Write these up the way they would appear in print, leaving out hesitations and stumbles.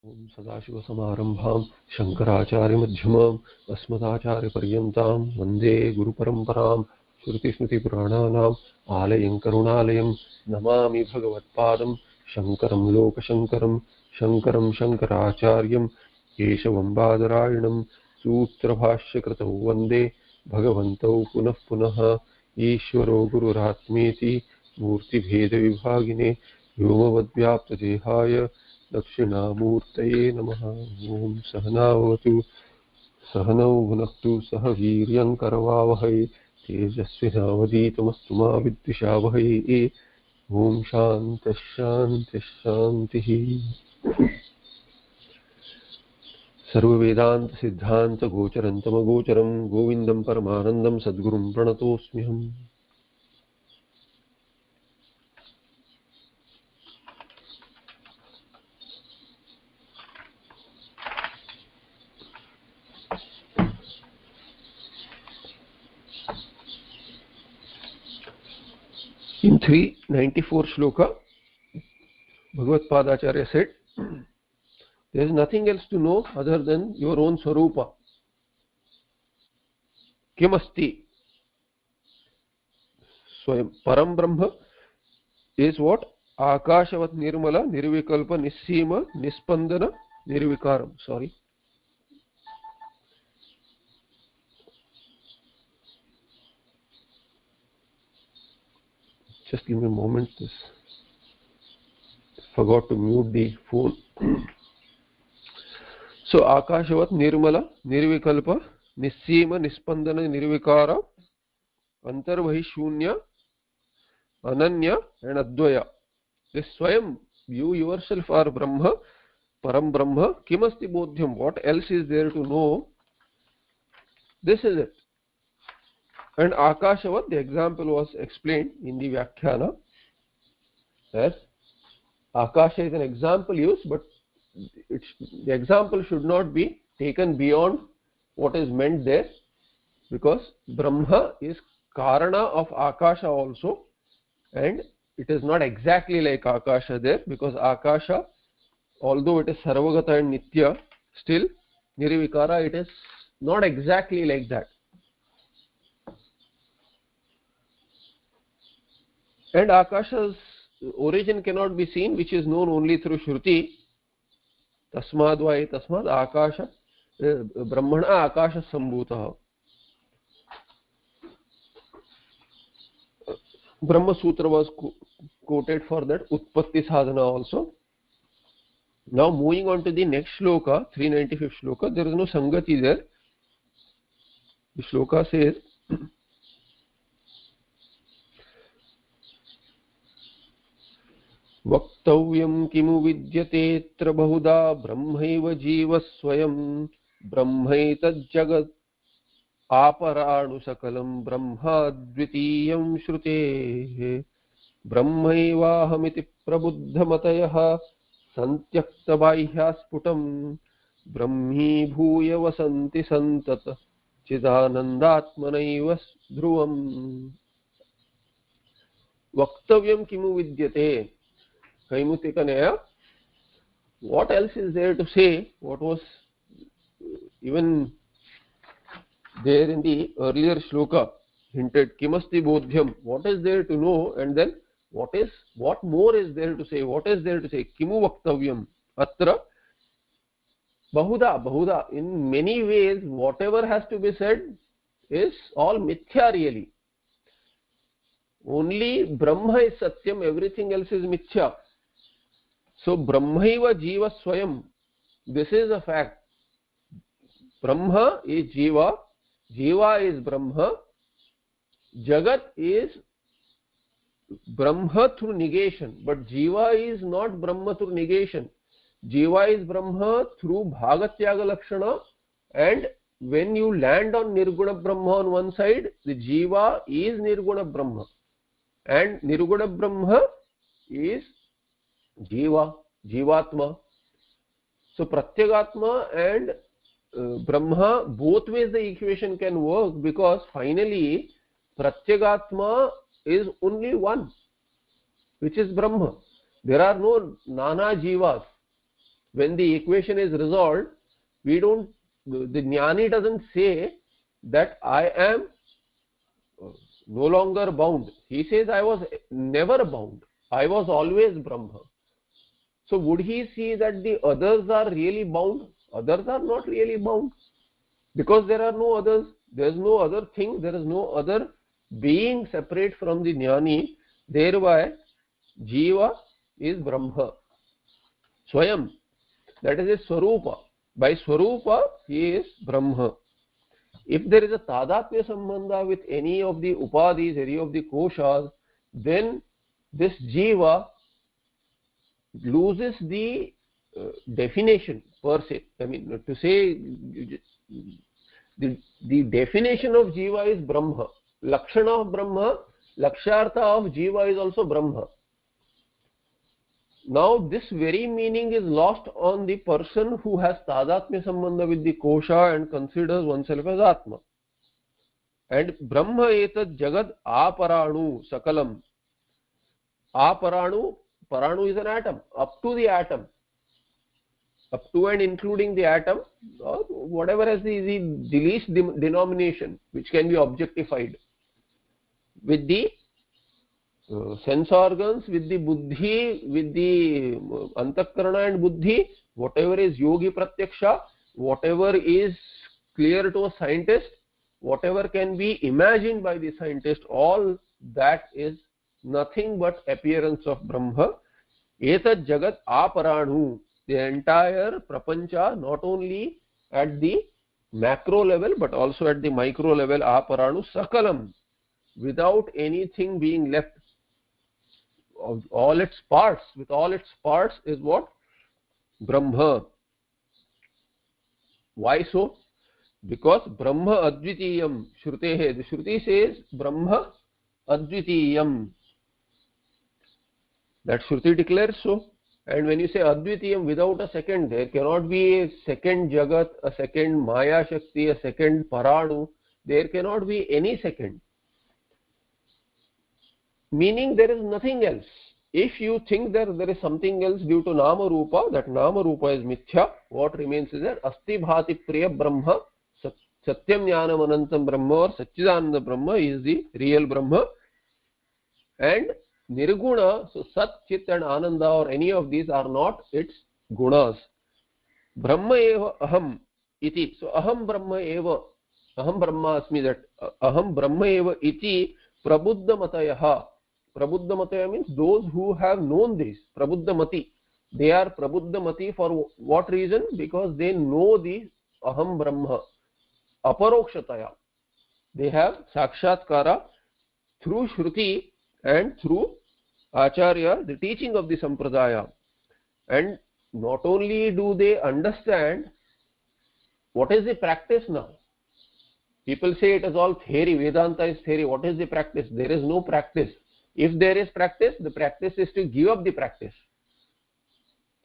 ओम सदाशिवसमारम्भां शङ्कराचार्यमध्यमाम् अस्मदाचार्यपर्यन्तां वन्दे गुरुपरम्परां श्रुतिस्मृतिपुराणानाम् आलयं करुणालयं नमामि भगवत्पादं शङ्करं लोकशङ्करं शङ्करं शङ्कराचार्यं केशवं बादरायणं सूत्रभाष्यकृतौ वन्दे भगवन्तौ पुनः पुनः ईश्वरो गुरुरात्मेति मूर्तिभेदविभागिने व्योमवद्व्याप्तदेहाय दक्षिणामूर्तये नमः। ओम सहनावतु सहनौ भुनक्तु सह वीर्यं करवावहै तेजस्विनावधीतमस्तु मा विद्विषावहै। ओम शान्तिः शान्तिः शान्तिः। सर्ववेदान्त सिद्धान्त गोचरं तमगोचरं गोविन्दं परमानन्दं सद्गुरुं प्रणतोऽस्म्यहम्। In 394 shloka, Bhagavad Padacharya said, there is nothing else to know other than your own Swarupa. Kimasti. Swayam. Param Brahma is what? Akashavat Nirmala, Nirvikalpa, Nissima, Nispandana, Nirvikaram. Sorry. Just give me a moment. This forgot to mute the phone. So Akashavat Nirmala, Nirvikalpa, Nissima, Nispandana, Nirvikara, Antarvahi Shunya, Ananya and Advaya. This Swayam, you yourself are Brahma, Param Brahma, Kimasti Bodhyam. What else is there to know? This is it. And Akashavat, the example was explained in the Vyakhyana as Akasha is an example used, but the example should not be taken beyond what is meant there, because Brahma is Karana of Akasha also, and it is not exactly like Akasha there, because Akasha, although it is Sarvagata and Nitya, still Nirvikara, it is not exactly like that. And Akasha's origin cannot be seen, which is known only through Shruti. Tasmad vai tasmad Akasha Brahmana Akasha Sambhutah. Brahma Sutra was quoted for that, Utpatti Sadhana also. Now moving on to the next shloka, 395th shloka, there is no Sangati there. The shloka says, वक्तव्यं किमु विद्यतेऽत्र बहुधा ब्रह्मैव जीवः स्वयं ब्रह्मैतज्जगत् आपराणु सकलं ब्रह्माद्वितीयं श्रुतेः ब्रह्मैवाहमिति प्रबुद्धमतयः सन्त्यक्तबाह्यास्फुटं ब्रह्मीभूय वसन्ति सन्तत चिदानन्दात्मनैव ध्रुवम्। वक्तव्यं किमु विद्यते, Kaimutikanya, what else is there to say? What was even there in the earlier shloka hinted, Kimasti Bodhyam, what is there to know, and then what more is there to say? What is there to say? Kimu Vaktavyam Atra Bahuda. In many ways, whatever has to be said is all mithya really. Only Brahma is Satyam, everything else is mithya. So Brahmaiva Jiva Swayam, this is a fact. Brahma is Jiva, Jiva is Brahma, Jagat is Brahma through negation, but Jiva is not Brahma through negation. Jiva is Brahma through Bhagatyaga Lakshana, and when you land on Nirguna Brahma on one side, the Jiva is Nirguna Brahma, and Nirguna Brahma is Jiva, Jivatma. So Pratyagatma and Brahma, both ways the equation can work, because finally Pratyagatma is only one, which is Brahma. There are no Nana Jivas. when the equation is resolved, we don't, the jnani doesn't say that I am no longer bound. He says I was never bound, I was always Brahma. So would he see that the others are really bound? Others are not really bound, because there are no others, there is no other thing, there is no other being separate from the jnani. Thereby jiva is Brahma Swayam, that is his Swarupa. By Swarupa he is Brahma. If there is a tadatmya sambandha with any of the upadhis, any of the koshas, then this jiva loses the definition per se. I mean, to say the definition of jiva is Brahma. Lakshana of Brahma, lakshartha of jiva is also Brahma. Now this very meaning is lost on the person who has tadatmya sambandha with the kosha and considers oneself as Atma. And Brahma etat jagad aparanu sakalam. Aparanu, paranu is an atom, up to the atom, up to and including the atom, or whatever has the least denomination which can be objectified, with the sense organs, with the buddhi, with the antakarana and buddhi, whatever is yogi pratyaksha, whatever is clear to a scientist, whatever can be imagined by the scientist, all that is nothing but appearance of Brahma. Etat jagat aparanu, the entire prapancha, not only at the macro level but also at the micro level, aparanu sakalam, without anything being left. All its parts, with all its parts is what? Brahma. Why so? Because Brahma advitiyam shrutehe. The Shruti says Brahma advitiyam. That Shruti declares so. And when you say advitiyam, without a second, there cannot be a second Jagat, a second Maya Shakti, a second Paranu. There cannot be any second. Meaning there is nothing else. If you think that there is something else due to Nama Rupa, that Nama Rupa is Mithya. What remains is that Asti Bhati Priya Brahma, Satyam Jnanam Anantam Brahma or Satchidananda Brahma is the real Brahma. And Nirguna, so Sat, Chit and Ananda or any of these are not its gunas. Brahma eva aham iti. So aham Brahma eva, aham Brahma asmi, that aham Brahma eva iti prabuddha matayaha. Prabuddha mataya means those who have known this. Prabuddha mati. They are prabuddha mati for what reason? Because they know the aham Brahma. Aparokshataya. They have sakshatkara through Shruti and through Acharya, the teaching of the Sampradaya. And not only do they understand, what is the practice now? People say it is all theory, Vedanta is theory. What is the practice? There is no practice. If there is practice, the practice is to give up the practice.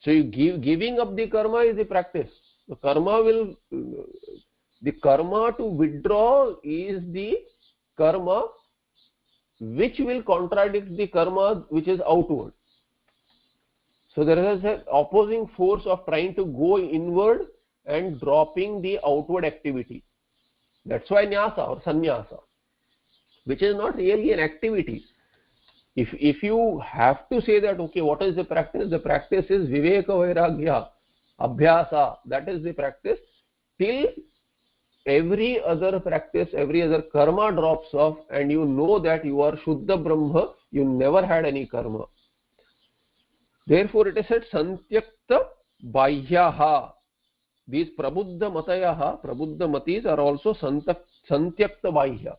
So giving up the karma is the practice. The karma to withdraw is the karma which will contradict the karma which is outward. So there is an opposing force of trying to go inward and dropping the outward activity. That's why nyasa or sannyasa, which is not really an activity. If you have to say that, okay, what is the practice? The practice is viveka vairagya, abhyasa. That is the practice. Till every other practice, every other karma drops off and you know that you are Shuddha Brahma, you never had any karma. Therefore it is said Santyakta Bahyaha. These Prabuddha Matayaha, Prabuddha Matis are also Santyakta Bahya,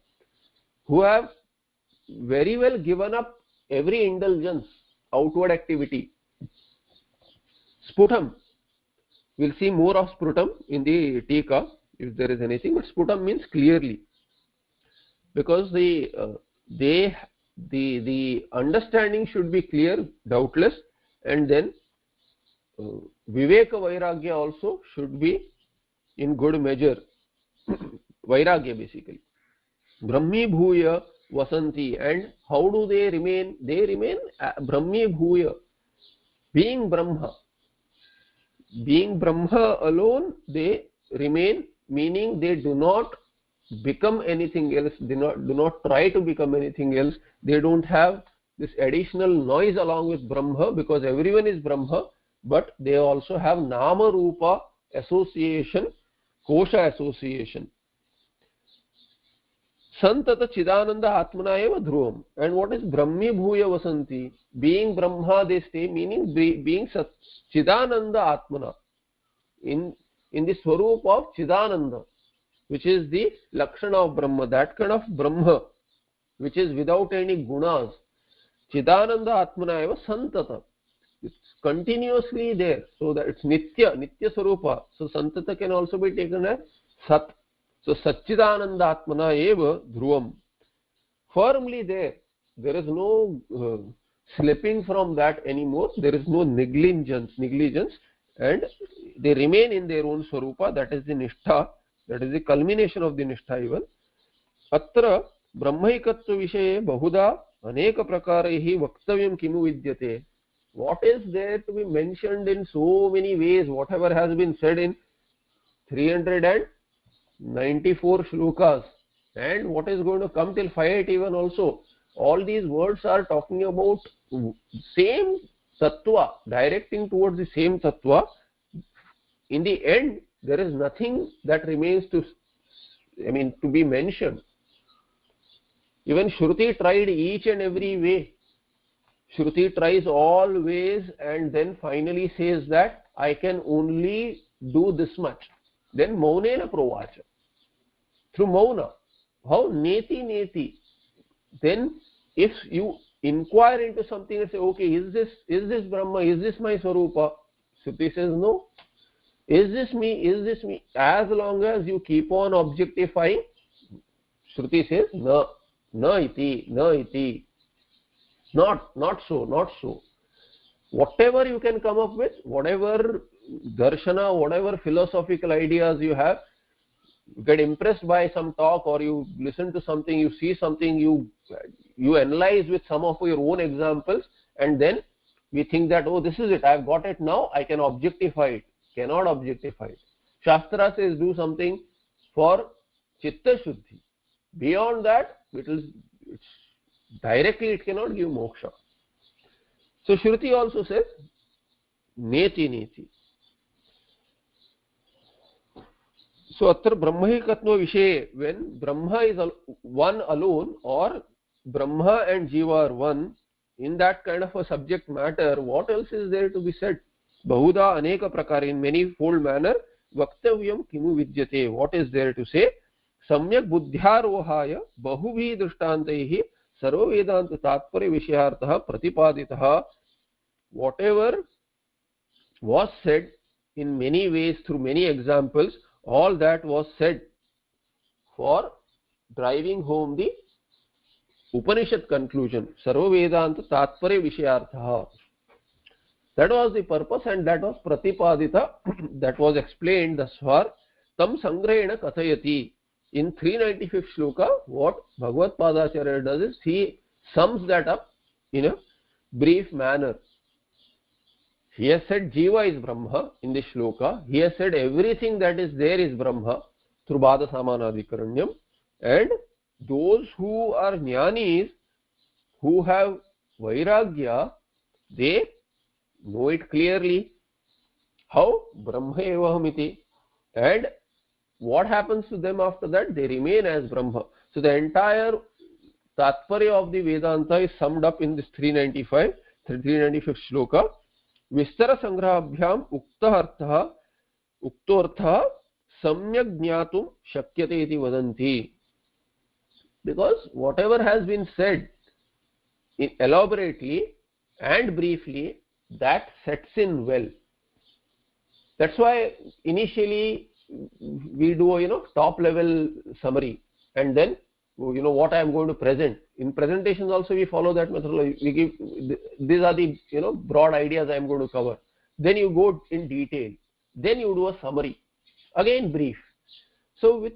who have very well given up every indulgence, outward activity. Sputam. We'll see more of Sputam in the Tika, if there is anything, but Sputam means clearly. Because the understanding should be clear, doubtless, and then Viveka Vairagya also should be in good measure. Vairagya basically. Brahmi Bhuya Vasanti. And how do they remain? They remain Brahmi Bhuya, being Brahma. being Brahma alone, they remain, meaning they do not become anything else, do not try to become anything else. They don't have this additional noise along with Brahma, because everyone is Brahma, but they also have Nama Rupa association, Kosha association. Santata Chidananda Atmana eva dhruvam. And what is Brahmi Bhuya Vasanti? Being Brahma they stay, meaning being Chidananda Atmana. In the Swarup of Chidananda, which is the Lakshana of Brahma, that kind of Brahma, which is without any gunas. Chidananda Atmana eva Santata. It's continuously there. So that it's Nitya Swarupa. So Santata can also be taken as Sat. So Satchidananda Atmana eva dhruvam. Firmly there. There is no slipping from that anymore. There is no negligence, and they remain in their own Swarupa. That is the Nishtha. That is the culmination of the Nishtha even. Atra Brahmaikatva Vishaye Bahuda Aneka Prakaraihi Vaktavyam Kimu Vidyate. What is there to be mentioned in so many ways? Whatever has been said in 394 shlokas, and what is going to come till 581 also. All these words are talking about same tattva, directing towards the same tattva. In the end, there is nothing that remains to be mentioned. Even Shruti tried each and every way. Shruti tries all ways and then finally says that I can only do this much. Then Maunena Provacha. Through Mauna. How? Neti. Then if you inquire into something and say, okay, is this Brahma? Is this my Swarupa? Shruti says no. Is this me? As long as you keep on objectifying, Shruti says na iti. Not so. Whatever you can come up with, whatever darshana, whatever philosophical ideas you have, you get impressed by some talk, or you listen to something, you see something, you analyze with some of your own examples, and then we think that, oh, this is it, I have got it now, I can objectify it. Cannot objectify it. Shastra says do something for Chitta Shuddhi. Beyond that, it cannot give moksha. So Shruti also says Neti. So atra Brahmaikatva Vishaye, when Brahma is one alone, or Brahma and Jiva are one, in that kind of a subject matter, what else is there to be said? Bahuda Aneka Prakara, in many-fold manner, Vaktavyam Kimu Vidyate, what is there to say? Samyak Buddhyarohaya Bahubhi Drishtantaihi Sarva Vedanta Tatparya Vishayartha Pratipaditaha. Whatever was said in many ways through many examples, all that was said for driving home the Upanishad conclusion. Sarva Vedanta Tatparya Vishayartha. That was the purpose, and that was Pratipadita, that was explained thus far. Tam Sangrahena Kathayati. In 395th shloka, what Bhagavad Padacharya does is he sums that up in a brief manner. He has said Jiva is Brahma in this shloka. He has said everything that is there is Brahma through Bhada Samanadikaranyam. And those who are Jnanis, who have Vairagya, they know it clearly. How? Brahma evahamiti. And what happens to them after that? They remain as Brahma. So the entire Tatparya of the Vedanta is summed up in this 395th shloka. Vistara Sangrahabhyam Uktortha Samyak Jnatum Shakyate iti vadanti. Because whatever has been said elaborately and briefly, that sets in well. That's why initially we do a top level summary, and then what I am going to present. In presentations also we follow that methodology. We give these are the broad ideas I am going to cover. Then you go in detail. Then you do a summary. Again brief. So with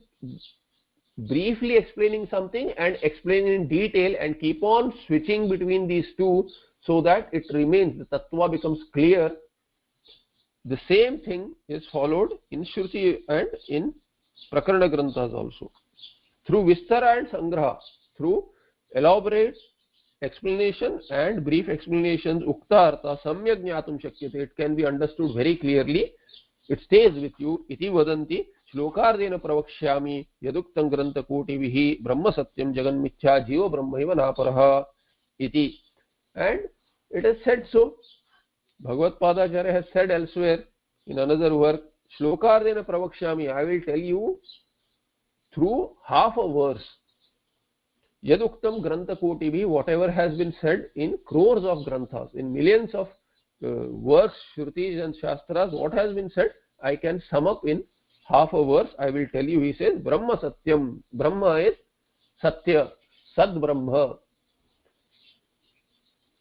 briefly explaining something and explaining in detail, and keep on switching between these two so that it remains, the tattva becomes clear. The same thing is followed in Shruti and in Prakarana Granthas also. Through Vistara and Sangraha, through elaborate explanation and brief explanations, Ukta Artha Samyak Jnatum Shakyate, it can be understood very clearly. It stays with you. Iti Vadanti Shlokardena Pravakshyami Yaduktam Grantha Kotivihi Brahma Satyam Jagan Mithya Jiva Brahmaiva Naparaha Iti. And it is said so. Bhagavad Padacharya has said elsewhere in another work, Shlokardena Pravakshyami, I will tell you through half a verse. Yaduktam Grantha Kotivi, whatever has been said in crores of Granthas, in millions of works, Shrutis and Shastras, what has been said, I can sum up in half a verse. I will tell you. He says, Brahma Satyam. Brahma is Satya, Sad Brahma.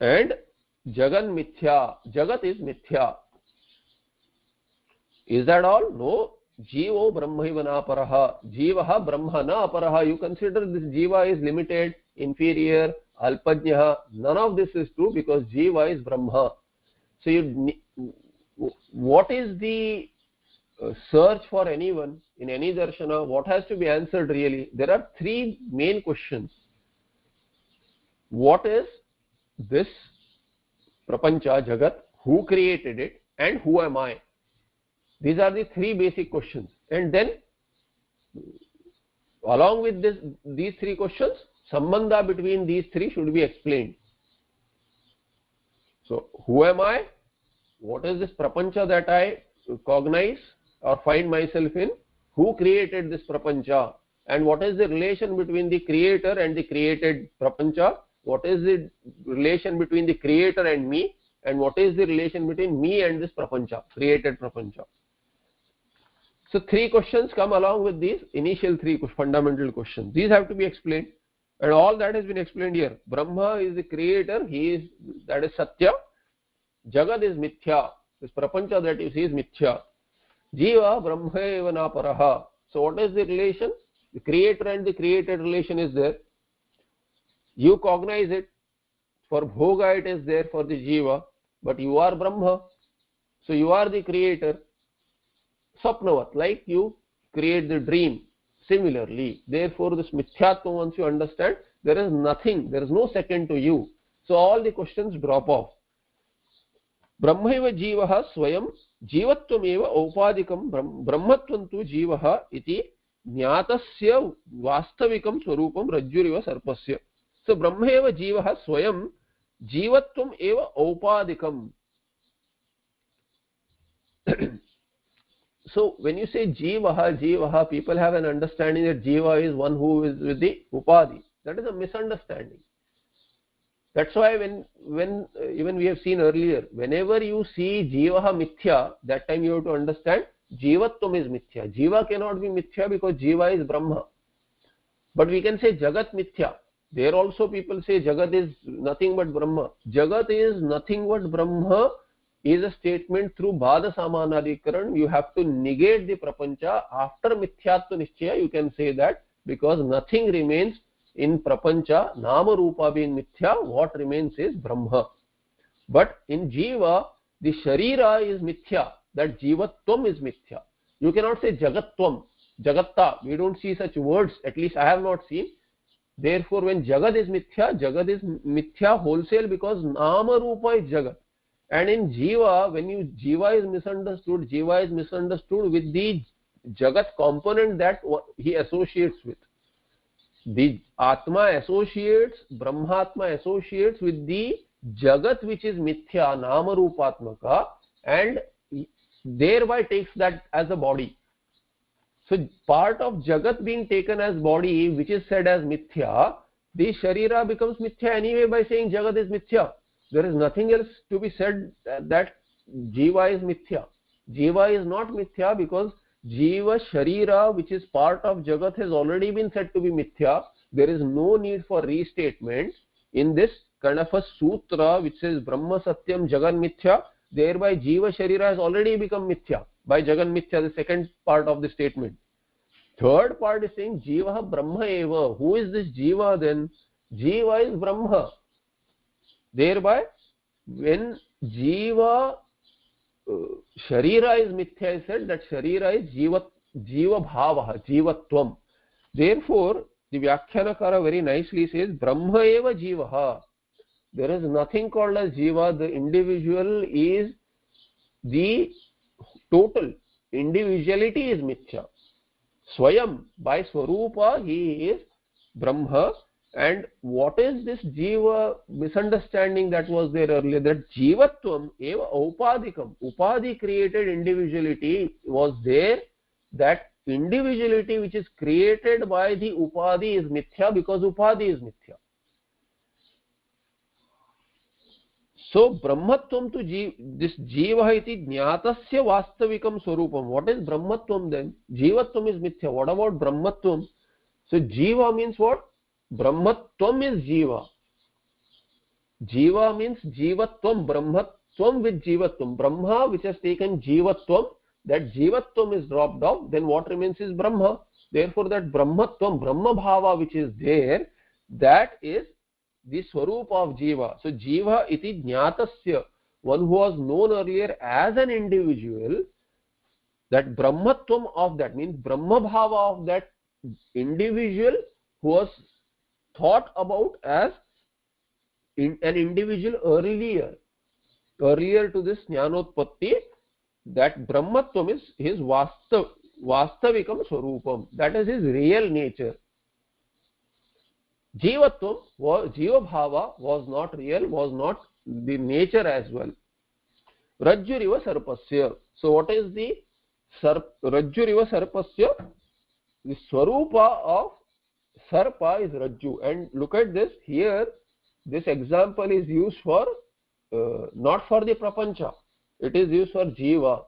And Jagan Mithya. Jagat is Mithya. Is that all? No. Jivo Brahmaiva Naparaha. Jivaha Brahma na aparaha. You consider this Jiva is limited, inferior, Alpajnaha. None of this is true because Jiva is Brahma. So what is the search for anyone in any darshana? What has to be answered really? There are three main questions. What is this Prapancha, Jagat? Who created it? And who am I? These are the three basic questions. And then, along with these three questions, Sambandha between these three should be explained. So, who am I? What is this Prapancha that I cognize or find myself in? Who created this Prapancha? And what is the relation between the creator and the created Prapancha? What is the relation between the creator and me? And what is the relation between me and this Prapancha, created Prapancha? So three questions come along with these initial three fundamental questions. These have to be explained. And all that has been explained here. Brahma is the creator, that is Satya. Jagat is Mithya. This Prapancha that you see is Mithya. Jiva Brahmaiva Naparaha. So what is the relation? The creator and the created relation is there. You cognize it. For Bhoga it is there for the Jiva. But you are Brahma. So you are the creator. Sapnavat, like you create the dream. Similarly, therefore this Mithyatma, once you understand, there is nothing, there is no second to you. So all the questions drop off. Brahmaiva Jivaha Swayam Jivattvameva Aupadikam Brahmatvantu Jivaha iti Jnatasya Vastavikam Swarupam Rajjuriva Sarpasya. So Brahmaiva Jivaha Swayam Jivatvam eva Aupadikam. So when you say Jivaha, people have an understanding that Jiva is one who is with the Upadhi. That is a misunderstanding. That's why when even we have seen earlier, whenever you see Jivaha Mithya, that time you have to understand Jivatvam is Mithya. Jiva cannot be Mithya because Jiva is Brahma. But we can say Jagat Mithya. There also people say Jagat is nothing but Brahma. Jagat is nothing but Brahma is a statement through Bhada Samanadikaran. You have to negate the Prapancha. After Mithyatva Nishchaya, you can say that because nothing remains in Prapancha, Nama Rupa being Mithya, what remains is Brahma. But in Jiva, the Sharira is Mithya, that Jivatvam is Mithya. You cannot say Jagatvam, Jagatta. We don't see such words, at least I have not seen. Therefore, when Jagat is Mithya wholesale because Nama Rupa is Jagat. And in Jiva, when Jiva is misunderstood with the Jagat component that he associates with. The Atma associates, Brahmatma associates with the Jagat which is Mithya, Nama Rupatmaka, and thereby takes that as a body. So part of Jagat being taken as body, which is said as Mithya, the Sharira becomes Mithya anyway by saying Jagat is Mithya. There is nothing else to be said that Jiva is Mithya. Jiva is not Mithya because Jiva Sharira, which is part of Jagat, has already been said to be Mithya. There is no need for restatement. In this kind of a sutra which says Brahma Satyam Jagan Mithya, thereby Jiva Sharira has already become Mithya by Jagan Mithya, the second part of the statement. Third part is saying Jiva Brahma Eva. Who is this Jiva then? Jiva is Brahma. Thereby, when Jiva Sharira is mithya, I said that Sharira is Jiva Bhava, Jivatvam. Therefore, the Vyakhyanakara very nicely says, Brahma eva Jivaha. There is nothing called as Jiva. The individual is the total. Individuality is mithya. Swayam, by Swarupa, he is Brahma. And what is this Jiva misunderstanding that was there earlier? That Jivatvam eva Upadikam. Upadi created individuality was there. That individuality which is created by the Upadi is mithya because Upadi is mithya. So Brahmatvam to this Jiva iti Jnatasya Vastavikam Swarupam. What is Brahmatvam then? Jivatvam is mithya. What about Brahmatvam? So Jiva means what? Brahmatvam is Jiva. Jiva means Jivatvam. Brahmatvam with Jivatvam. Brahma which has taken Jivatvam, that Jivatvam is dropped off, then what remains is Brahma. Therefore that Brahmatvam, Brahma Bhava which is there, that is the Swarupa of Jiva. So Jiva iti Jnatasya, one who was known earlier as an individual, that Brahmatvam of that means Brahma Bhava of that individual who was thought about as an individual earlier to this Jnanotpatti, that Brahmatvam is his Vastavikam Swarupam, that is his real nature. Jivatvam, Jiva Bhava was not real, was not the nature as well. Rajjuriva Sarpasya. So what is the Rajjuriva Sarpasya? The Swarupa of Sarpa is Rajju. And look at this, here this example is used for not for the Prapancha, it is used for Jiva,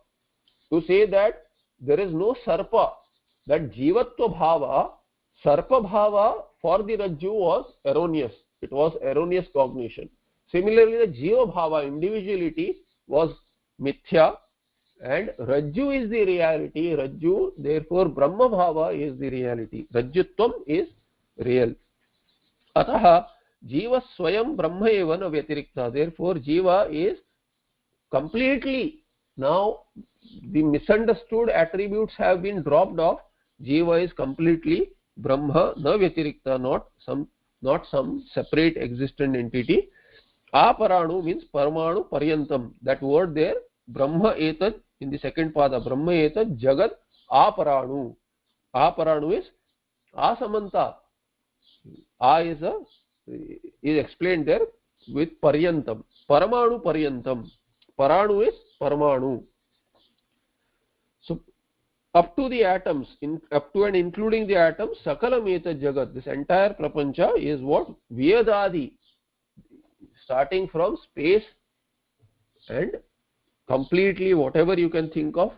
to say that there is no Sarpa, that Jivatva Bhava, Sarpa Bhava for the Rajju was erroneous, it was erroneous cognition. Similarly, the Jiva Bhava, individuality, was mithya, and Rajju is the reality. Rajju, therefore Brahma Bhava is the reality. Rajjutvam is real. Ataha Jiva Swayam Brahma eva na Vyatirikta. Therefore Jiva is completely, now the misunderstood attributes have been dropped off. Jiva is completely Brahma na Vyatirikta, not some separate existent entity. Aparanu means Paramanu Paryantam. That word there, Brahma etad, in the second pada, Brahma etad Jagat Aparanu. Aparanu is Asamanta. Is explained there with Paryantam. Paramanu Paryantam. Paranu is Paramanu. So up to the atoms, up to and including the atoms, Sakalam etad Jagat. This entire Prapancha is what? Vyadadi. Starting from space and completely whatever you can think of,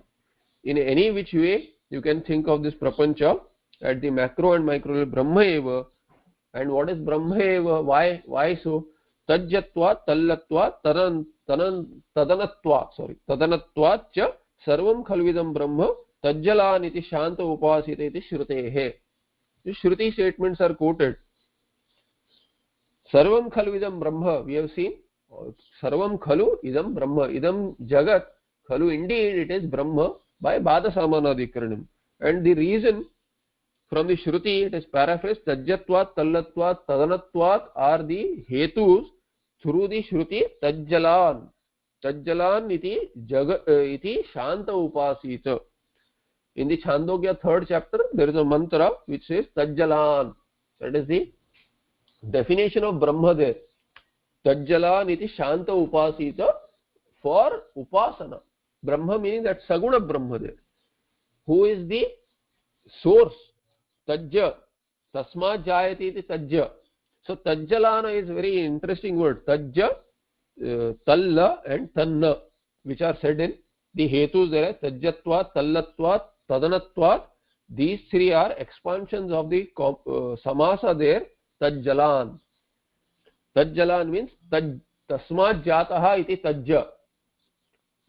in any which way you can think of this Prapancha at the macro and micro level, Brahma eva. And what is Brahma eva? Why so? Tajjatva, Tallatva, Tadanatva cha Sarvam Khalvidam Brahma Tajjalan iti Shanta Upasita iti Shrutehe. These Shruti statements are quoted. Sarvam Khalu Idam Brahma, we have seen. Sarvam Khalu Idam Brahma. Idam Jagat Khalu, indeed it is Brahma by Bada Samanadikaranam. And the reason from the Shruti, it is paraphrased, Tajjatvat, Tallatvat, Tadanatvat are the hetus through the Shruti. Tajjalan. Tajjalan iti Shanta Upasita. In the Chandogya 3rd chapter, there is a mantra which says Tajjalan. That is the definition of Brahma there. Tajjalan iti Shanta Upasita, for Upasana. Brahma meaning that Saguna Brahma there. Who is the source? Tajja. Tasma Jayati iti Tajja. So Tajjalana is very interesting word. Tajja, Talla and Tanna, which are said in the hetus there. Tajjatvat, Tallatvat, Tadanatvat. These three are expansions of the samasa there. Tajjalan. Tajjalan means Tasmat Jataha iti Tajja.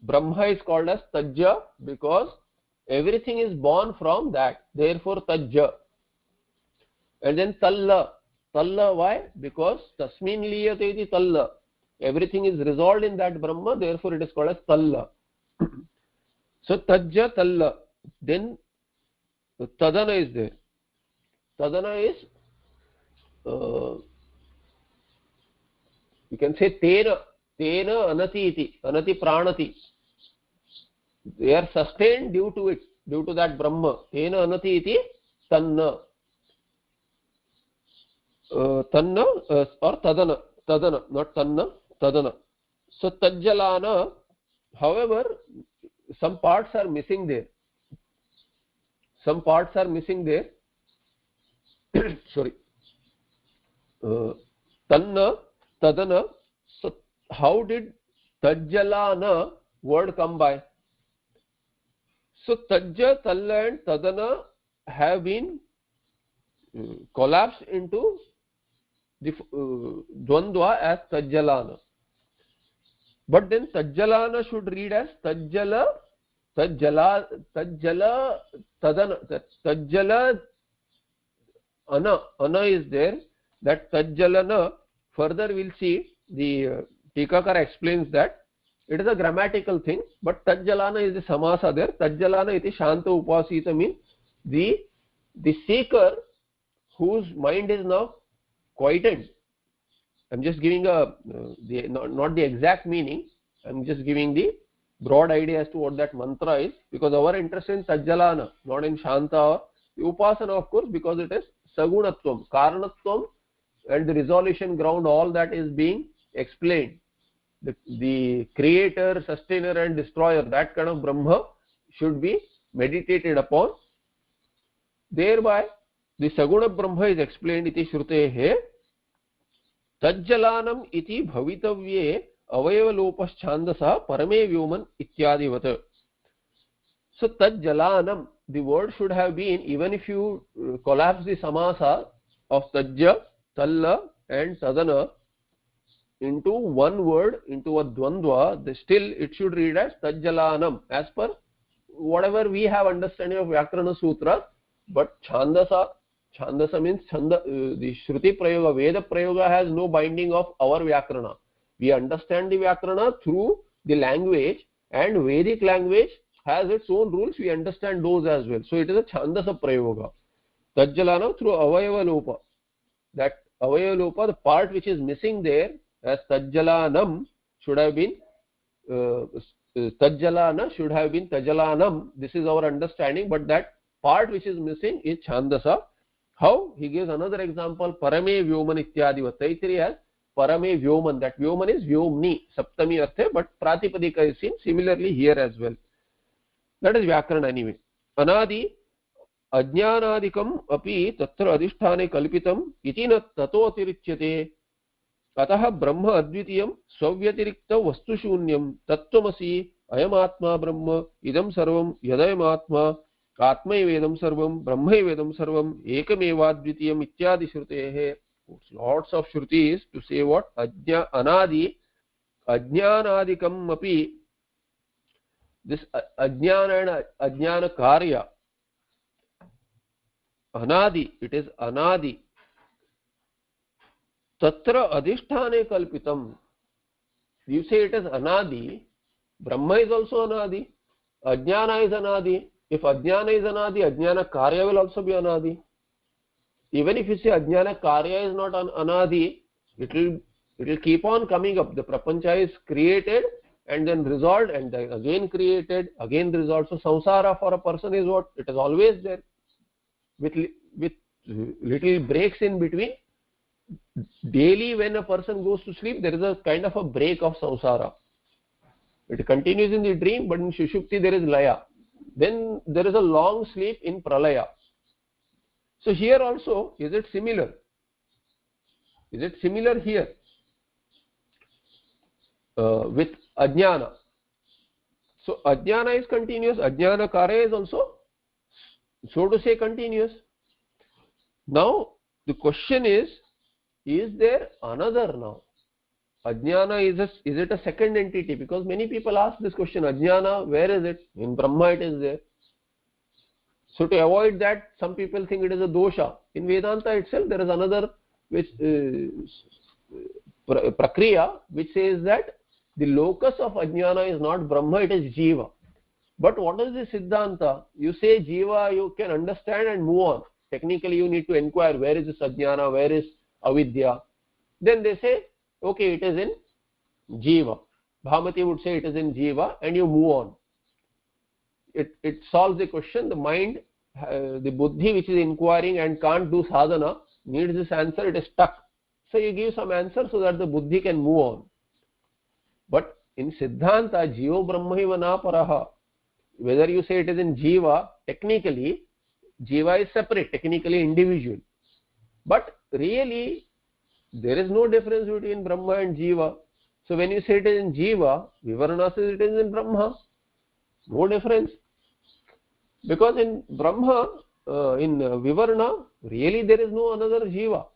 Brahma is called as Tajja because everything is born from that. Therefore Tajja. And then Talla. Talla, why? Because Tasmin Liyate iti Talla. Everything is resolved in that Brahma, therefore it is called as Talla. So tajja talla, then tadana is there. Tadana is you can say tena anati iti, anati pranati. They are sustained due to it, due to that Brahma. Tena anati iti tanna. Tanna or tadana, not tanna, tadana. So tajjalana, however, some parts are missing there. Some parts are missing there. Sorry. Tanna, tadana. So how did tajjalana word come by? So tajja, talla and tadana have been collapsed into the dvandva as tajjalana. But then tajjalana should read as tajjala, tajjala, tadana, tajjala, ana is there. That tajjalana, further we'll see, the Tikakara explains that it is a grammatical thing, but tajjalana is the samasa there. Tajjalana iti shanta upasita means the seeker whose mind is now quieted. I'm just giving not the exact meaning. I'm just giving the broad idea as to what that mantra is, because our interest in tajjalana, not in shanta or the upasana, of course, because it is sagunatvam, karanatvam, and the resolution ground, all that is being explained. The creator, sustainer and destroyer, that kind of Brahma should be meditated upon. Thereby the saguna Brahma is explained iti shrutehe. Tajjalanam iti bhavitavye avayavalopaschandasa parame vyoman ityadivat. So tajjalanam, the word should have been, even if you collapse the samasa of tajja, talla and tadana into one word, into a dvandva, still it should read as tajjalanam, as per whatever we have understanding of Vyakarana Sutra. But Chandasa means the Shruti Prayoga, Veda Prayoga has no binding of our Vyakarana. We understand the Vyakarana through the language, and Vedic language has its own rules. We understand those as well. So it is a Chandasa Prayoga. Tajjalana through Avayava Lopa. That Avayava Lopa, the part which is missing there, as Tajjalanam should have been Tajjalana should have been Tajjalanam. This is our understanding, but that part which is missing is Chandasa. How? He gives another example, Parame Vyoman Ityadi. Taitri has Parame Vyoman. That Vyoman is Vyomni, Saptami Arthe, but Pratipadika is seen similarly here as well. That is Vyakarana anyway. Anadi Ajnanadikam api tatra adhisthane kalpitam iti na tato atirichyate. अतः ब्रह्म अद्वितीयं स्वव्यतिरिक्त वस्तुशून्यं तत्त्वमसि अयमात्मा ब्रह्म इदं सर्वं यदयमात्मा आत्मैवेदं सर्वं ब्रह्मैवेदं सर्वं एकमेवाद्वितीयम् इत्यादि श्रुतेः. Lots of shrutis to say what? Anadi ajnanadikam api. This ajnana and ajnana karya, anadi, it is anadi. Tatra adhisthane kalpitam. You say it is anadi. Brahma is also anadi. Ajnana is anadi. If ajnana is anadi, ajnana karya will also be anadi. Even if you say ajnana karya is not anadi, it will keep on coming up. The prapancha is created and then resolved and then again created, again resolved. So samsara for a person is what? It is always there, with little breaks in between. Daily when a person goes to sleep, there is a kind of a break of samsara. It continues in the dream, but in Sushupti there is laya. Then there is a long sleep in pralaya. So here also, is it similar? Is it similar here with ajnana? So ajnana is continuous, ajnana karya is also, so to say, continuous. Now the question is there another now? Ajnana is it a second entity? Because many people ask this question, ajnana, where is it? In Brahma it is there. So to avoid that, some people think it is a dosha. In Vedanta itself there is another which prakriya which says that The locus of ajnana is not Brahma, it is Jiva. But what is the Siddhanta? You say Jiva, you can understand and move on. Technically you need to inquire where is this ajnana, where is avidya. Then they say, okay, it is in Jiva. Bhamati would say it is in Jiva, and you move on. It solves the question. The mind, the buddhi which is inquiring and can't do sadhana, needs this answer, it is stuck. So you give some answer so that the buddhi can move on. But in Siddhanta, Jiva Brahmaiva na paraha. Whether you say it is in Jiva, technically, Jiva is separate, technically individual. But really, there is no difference between Brahma and Jiva. So when you say it is in Jiva, Vivarana says it is in Brahma. No difference. Because in Brahma, in Vivarana, really there is no another Jiva.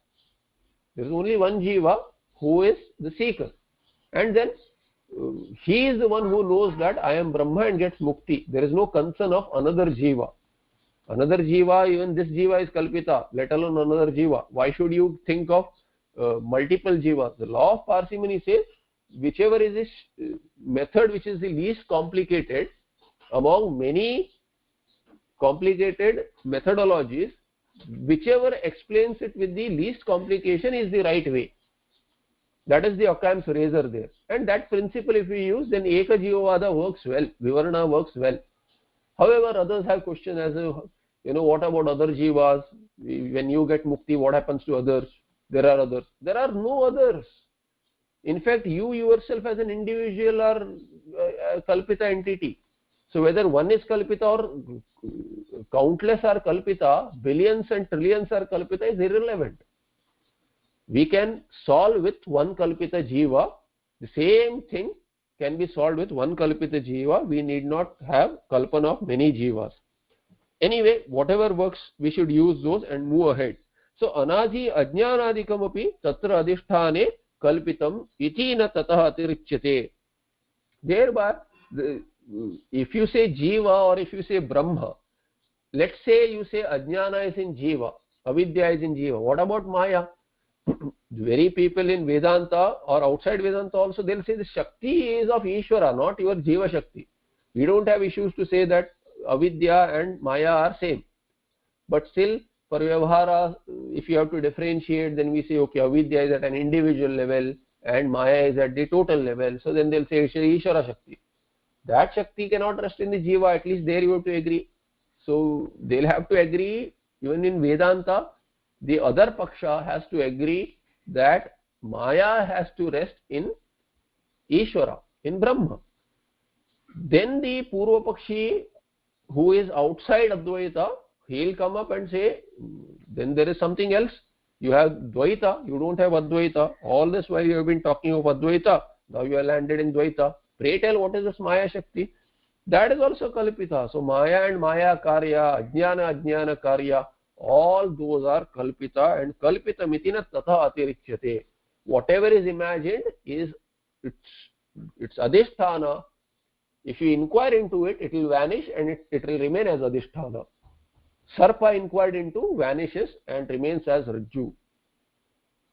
There is only one Jiva who is the seeker. And then he is the one who knows that I am Brahma and gets mukti. There is no concern of another Jiva. Another Jiva, even this Jiva is Kalpita, let alone another Jiva. Why should you think of multiple Jivas? The law of parsimony says, whichever is this method which is the least complicated among many complicated methodologies, whichever explains it with the least complication is the right way. That is the Occam's razor there. And that principle if we use, then Eka Jivavada works well, Vivarana works well. However, others have questions as what about other Jivas? When you get mukti, what happens to others? There are others. There are no others. In fact, you yourself as an individual are a Kalpita entity. So whether one is Kalpita or countless are Kalpita, billions and trillions are Kalpita is irrelevant. We can solve with one Kalpita Jiva. The same thing can be solved with one Kalpita Jiva. We need not have Kalpana of many Jivas. Anyway, whatever works, we should use those and move ahead. So Anadhi Ajnanadikam api tatra adhisthane kalpitam iti na tatah atirichyate. Thereby, if you say Jiva or if you say Brahma, let's say you say Ajnana is in Jiva, Avidya is in Jiva. What about Maya? Very people in Vedanta or outside Vedanta also, they'll say the Shakti is of Ishvara, not your Jiva Shakti. We don't have issues to say that Avidya and Maya are same. But still, for Vyavahara, if you have to differentiate, then we say, okay, Avidya is at an individual level and Maya is at the total level. So then they'll say Ishvara Shakti. That Shakti cannot rest in the Jiva, at least there you have to agree. So they'll have to agree, even in Vedanta, the other Paksha has to agree that Maya has to rest in Ishvara, in Brahma. Then the Purva Pakshi, who is outside Advaita, he'll come up and say, then there is something else. You have Dvaita, you don't have Advaita. All this while you have been talking of Advaita, now you are landed in Dvaita. Pray tell, what is this Maya Shakti? That is also Kalpita. So Maya and Maya Karya, Ajnana Karya, all those are Kalpita, and Kalpita mitina tatha atirichyate. Whatever is imagined is its adhisthana. If you inquire into it, it will vanish and it will remain as adhisthana. Sarpa inquired into vanishes and remains as Rajju.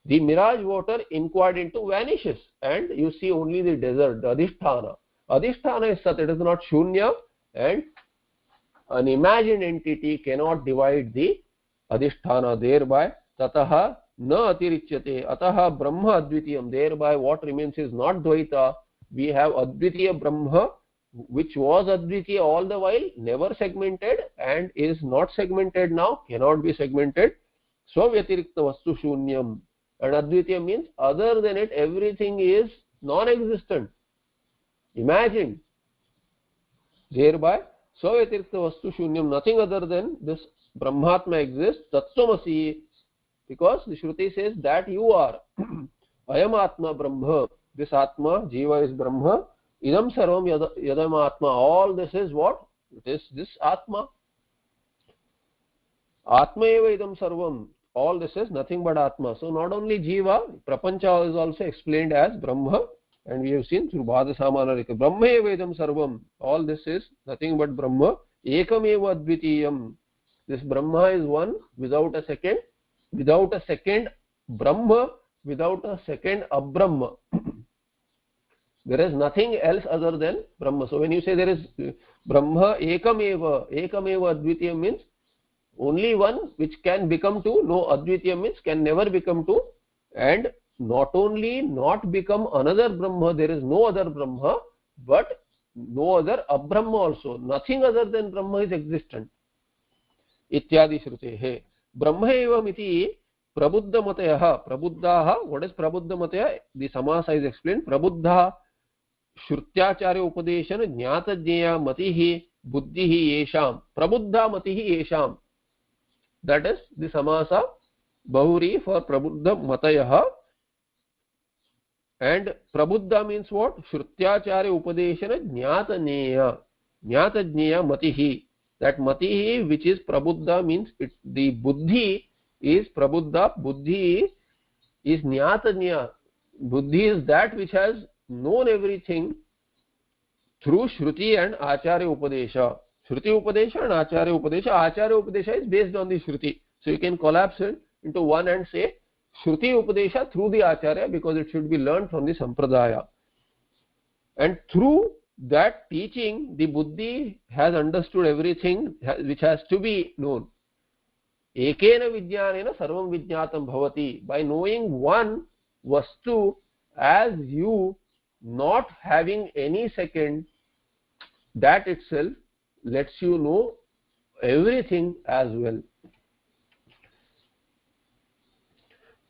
The mirage water inquired into vanishes and you see only the desert, the adhisthana. Adhisthana is Sat, it is not Shunya, and an imagined entity cannot divide the adhisthana. Thereby, tataha na atirichyate, ataha brahma advitiyam. Thereby, what remains is not Dvaita. We have Advitiya Brahma, which was Advitiya all the while, never segmented, and is not segmented now, cannot be segmented. Swavyatiriktha vastu shunyam. And Advitiya means other than it, everything is non-existent, imagined. Thereby, Swavyatiriktha vastu shunyam, nothing other than this Brahmatma exists, Tatvamasi, because the Shruti says that you are. Ayam Atma Brahma, this Atma, Jiva is Brahma, Idam Sarvam Yadam Atma, all this is what? It is this Atma. Atma eva idam sarvam, all this is nothing but Atma. So not only Jiva, Prapancha is also explained as Brahma, and we have seen through Bhada Samanarika. Brahma eva idam sarvam, all this is nothing but Brahma. Ekam eva advitiyam, this Brahma is one without a second Brahma, without a second Abrahma. There is nothing else other than Brahma. So when you say there is Brahma ekameva, ekameva advitiyam means only one which can become two. No, advitiyam means can never become two, and not only not become another Brahma, there is no other Brahma, but no other abrahma also. Nothing other than Brahma is existent. Ityadi shrutehe. Brahma evam iti prabuddha matayah. Prabuddhaha. What is prabuddha mataya? The samasa is explained. Prabuddha श्रुत्याचार्य उपदेशन ज्ञातज्ञेय मतिः बुद्धिः येषां प्रबुद्धा मतिः येषां. That is the samasa bahuri for prabuddha matayah. And prabuddha means what? Shrutyacharya upadeshana jnatagneya. Jnatagneya matihi. That matihi which is prabuddha means the buddhi is prabuddha. Buddhi is jnatagneya. Buddhi is that which has known everything through Shruti and Acharya Upadesha. Shruti Upadesha and Acharya Upadesha. Acharya Upadesha is based on the Shruti. So you can collapse it into one and say Shruti Upadesha through the Acharya, because it should be learned from the Sampradaya. And through that teaching, the Buddhi has understood everything which has to be known. Ekena Vijnanena Sarvam Vijnatam Bhavati. By knowing one Vastu as you, not having any second, that itself lets you know everything as well.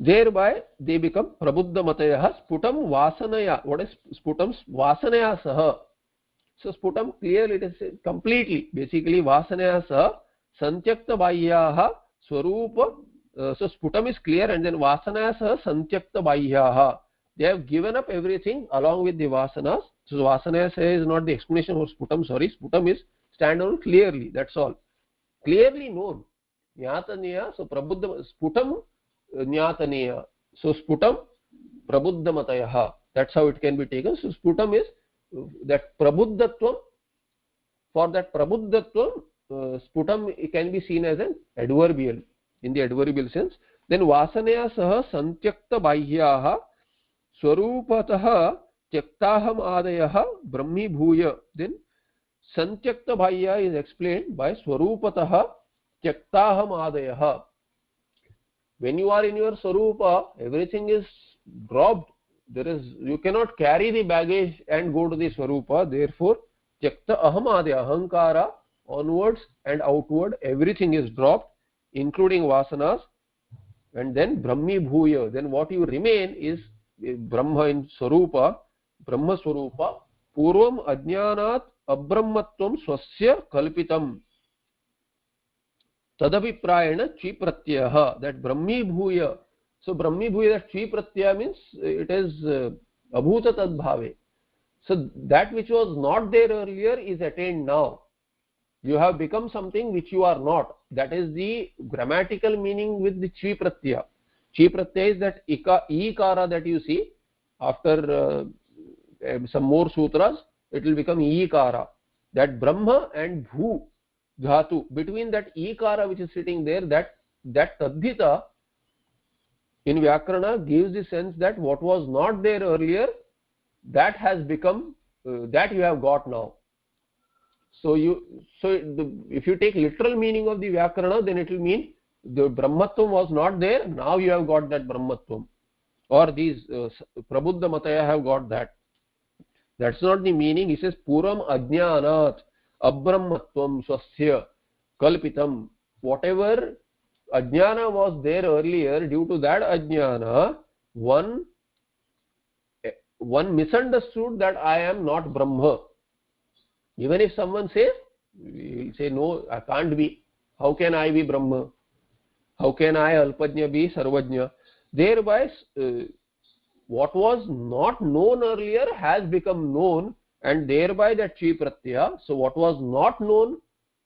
Thereby they become prabuddha matayah sputam vasanaya. What is sputam? Vasanaya saha. So sputam clearly it is completely, basically vasanaya saha santyakta bahyaha swarupa. So sputam is clear, and then vasanaya saha santyakta bahyaha. They have given up everything along with the vasanas. So vasanaya saha is not the explanation for sputam. Sorry, sputam is standalone clearly. That's all. Clearly known. Jnataniya. So prabuddha sputam jnataniya. So sputam prabuddha matayah. That's how it can be taken. So sputam is that prabuddhatvam. For that prabuddhatvam, sputam can be seen as an adverbial, in the adverbial sense. Then vasanaya saha santyakta bahyaha swarupatah tyaktaham adayah brahmi bhuya. Then santyakta bahya is explained by swarupatah tyaktaham adayah. When you are in your swarupa, everything is dropped. You cannot carry the baggage and go to the swarupa. Therefore tyakta aham adaya, ahankara, onwards and outward, everything is dropped, including vasanas. And then brahmi bhuya, then what you remain is Brahma in Swarupa, Brahma Swarupa, Purvam Ajnanat Abrahmatvam Swasya Kalpitam. Tadaviprayana Chi Pratyaha, that Brahmi Bhuya. So Brahmi Bhuya, that Chi Pratyaya means it is Abhuta Tadbhave. So that which was not there earlier is attained now. You have become something which you are not. That is the grammatical meaning with the Chi Pratyaya. Chi Pratyaya is that Ikara that you see. After some more sutras, it will become Ikara. That Brahma and Bhu Dhatu, between that Ikara which is sitting there, that Tadhita in Vyakarana gives the sense that what was not there earlier, that has become, that you have got now. So if you take literal meaning of the Vyakarana, then it will mean the Brahmatvam was not there, now you have got that Brahmatvam. Or these Prabuddha Mataya have got that. That's not the meaning. He says Puram Ajnanat Abrahmatvam Swasya Kalpitam. Whatever Ajnana was there earlier, due to that Ajnana, one misunderstood that I am not Brahma. Even if someone says, he will say, no, I can't be. How can I be Brahma? How can I Alpajna be Sarvajna? Thereby, what was not known earlier has become known, and thereby that Chi Pratyaya. So what was not known,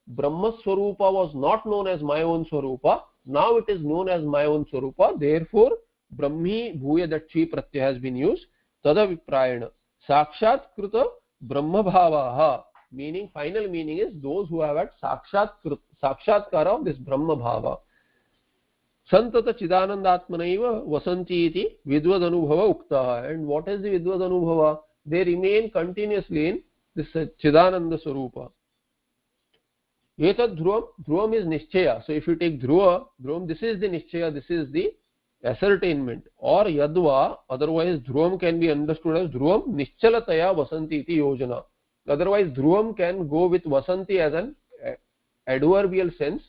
Brahma Swarupa was not known as my own Swarupa. Now it is known as my own Swarupa. Therefore, Brahmi Bhuya, that Chi Pratyaya has been used. Tada Viprayana. Sakshat Kruta Brahma Bhavaha. Meaning, final meaning is those who have had Sakshatkara of this Brahma Bhava. Santata Chidanandatmanaiva Vasanti iti Vidvad Anubhava Uktaha. And what is the Vidvad Anubhava? they remain continuously in this Chidananda Swarupa. Etad dhruvam, dhruvam is nischaya. So if you take dhruvam, this is the nischaya, this is the ascertainment. Or yadva, otherwise dhruvam can be understood as dhruvam nischyalataya vasanti iti yojana. Otherwise dhruvam can go with vasanti as an adverbial sense,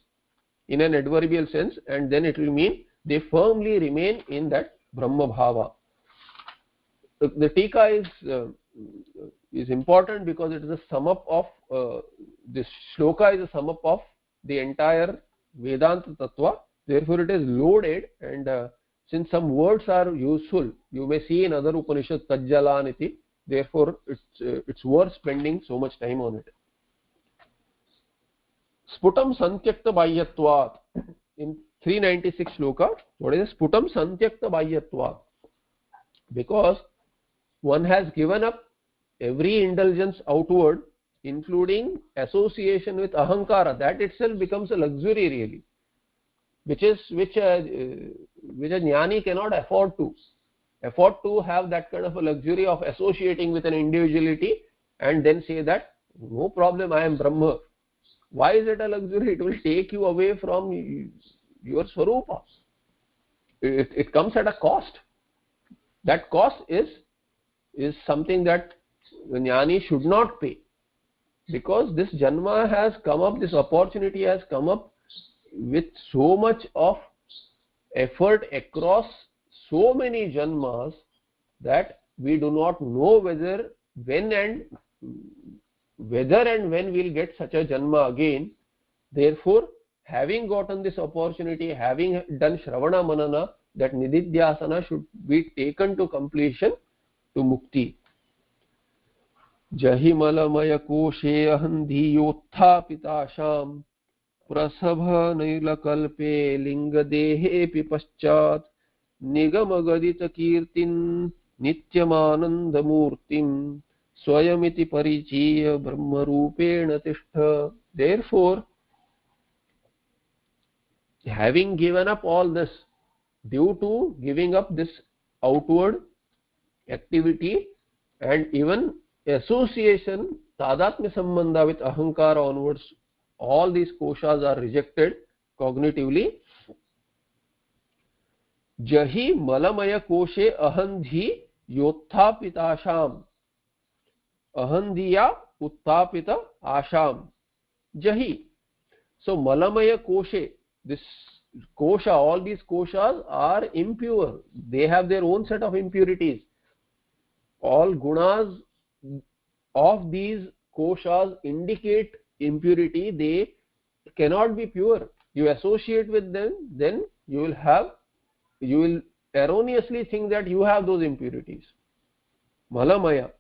in an adverbial sense, and then it will mean they firmly remain in that Brahma Bhava. The Tika is important because it is a sum up of this shloka is a sum up of the entire Vedanta Tattva. Therefore it is loaded, and since some words are useful, you may see in other Upanishad Tajjalaniti, therefore it's worth spending so much time on it. Sputam Santyakta Bahyatvat. In 396 shloka, what is Sputam Santyakta Bahyatvat? Because one has given up every indulgence outward, including association with ahankara. That itself becomes a luxury really, which a jnani cannot afford to have that kind of a luxury of associating with an individuality and then say that no problem, I am Brahma. Why is it a luxury? It will take you away from your Swarupa. It comes at a cost. That cost is something that the jnani should not pay, because this janma has come up, this opportunity has come up with so much of effort across so many janmas that we do not know whether and when we'll get such a janma again. Therefore, having gotten this opportunity, having done Shravana Manana, that Nididhyasana should be taken to completion, to mukti. Jahi malamaya koshe aham dhiyotthapitasham prasabha nailakalpe linga dehepi paschat nigamagadita kirtin nityamanandamurtim swayamiti parichiya brahmarupena tishtha. Therefore, having given up all this, due to giving up this outward activity and even association, tadatmya sambandha with ahankara onwards, all these koshas are rejected cognitively. Jahi malamaya koshe ahandhi yottapita asham. Ahandhiya uttapita asham. Jahi. So malamaya koshe, this kosha, all these koshas are impure. They have their own set of impurities. All gunas of these koshas indicate impurity. They cannot be pure. You associate with them, then you will erroneously think that you have those impurities. Malamaya,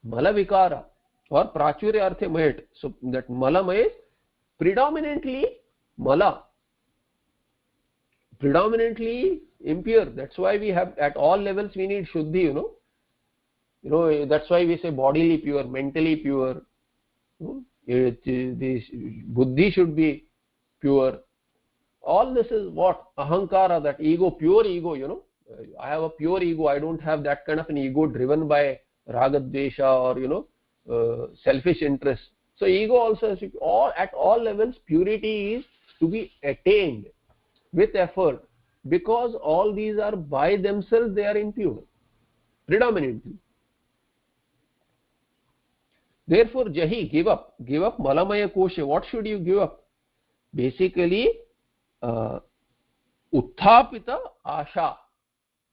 malavikara or prachurya arthe mayat. So that malamaya is predominantly mala, predominantly impure. That's why we have, at all levels we need shuddhi, you know, that's why we say bodily pure, mentally pure, the buddhi should be pure. All this is what? Ahankara, that ego, pure ego, you know. I have a pure ego, I don't have that kind of an ego driven by ragadvesha or, you know, selfish interest. So ego also has to be, at all levels purity is to be attained with effort, because all these are by themselves, they are impure predominantly. Therefore, Jahi, give up malamaya koshe. What should you give up? Basically, utthapita asha.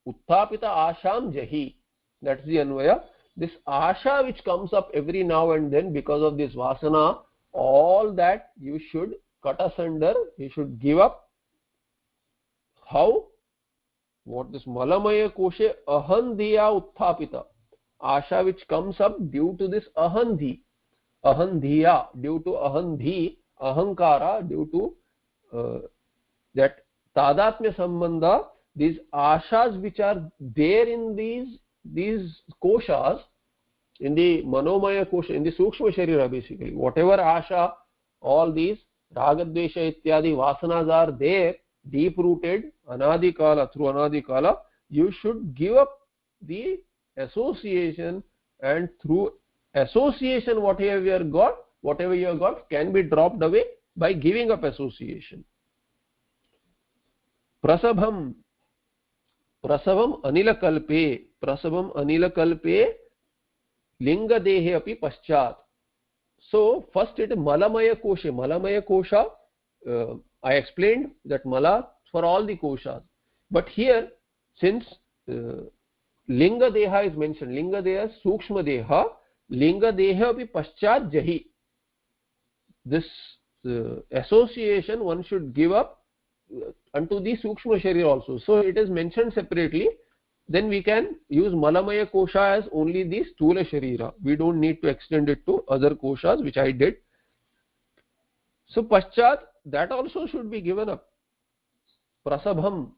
Utthapita asham jahi. That's the anvaya. This asha which comes up every now and then because of this vasana, all that you should cut asunder, you should give up. How? What this malamaya koshe ahandhiya utthapita. Asha which comes up due to this ahandhi. Ahandhiya, due to ahandhi, ahankara, due to that tadatmya sambandha, these ashas which are there in these koshas, in the manomaya kosha, in the sukshma sharira basically, whatever asha, all these ragadvesha ityadi vasanas are there, deep rooted, anadikala, through anadikala, you should give up the association, and through association whatever you have got can be dropped away by giving up association. Prasabham, prasavam anilakalpe lingadehe api paschat. So first it is malamaya kosha. I explained that mala for all the koshas, but here since linga deha is mentioned, linga deha sukshma deha, linga deha api paschat jahi, this association one should give up unto the sukshma sharira also. So it is mentioned separately. Then we can use malamaya kosha as only the stula sharira. We don't need to extend it to other koshas, which I did. So paschat, that also should be given up. Prasabham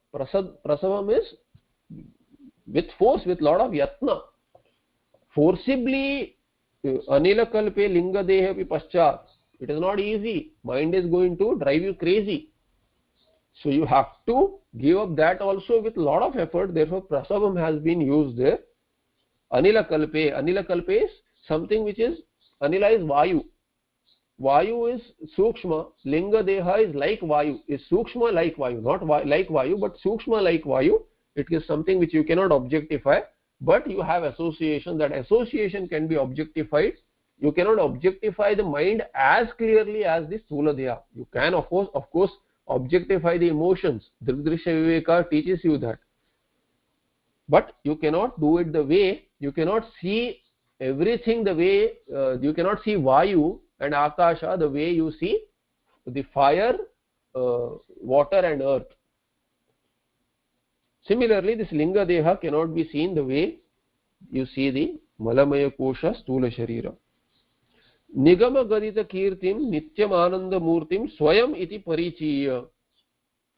is with force, with lot of yatna. Forcibly anila kalpe linga dehe api paschat. It is not easy. Mind is going to drive you crazy. So you have to give up that also with lot of effort. Therefore prasabham has been used there. Anila kalpe is something which is, anila is vayu. Vayu is sukshma, linga deha is like vayu, is sukshma like vayu, not like vayu but sukshma like vayu. It is something which you cannot objectify, but you have association. That association can be objectified. You cannot objectify the mind as clearly as the sthula deha. You can of course objectify the emotions. Drisya Viveka teaches you that, but you cannot do it the way, you cannot see everything the way, you cannot see vayu and akasha the way you see the fire, water and earth. Similarly this linga deha cannot be seen the way you see the malamaya kosha stula sharira. Nigama gadita kirtim nityam ananda murtim swayam iti parichiya.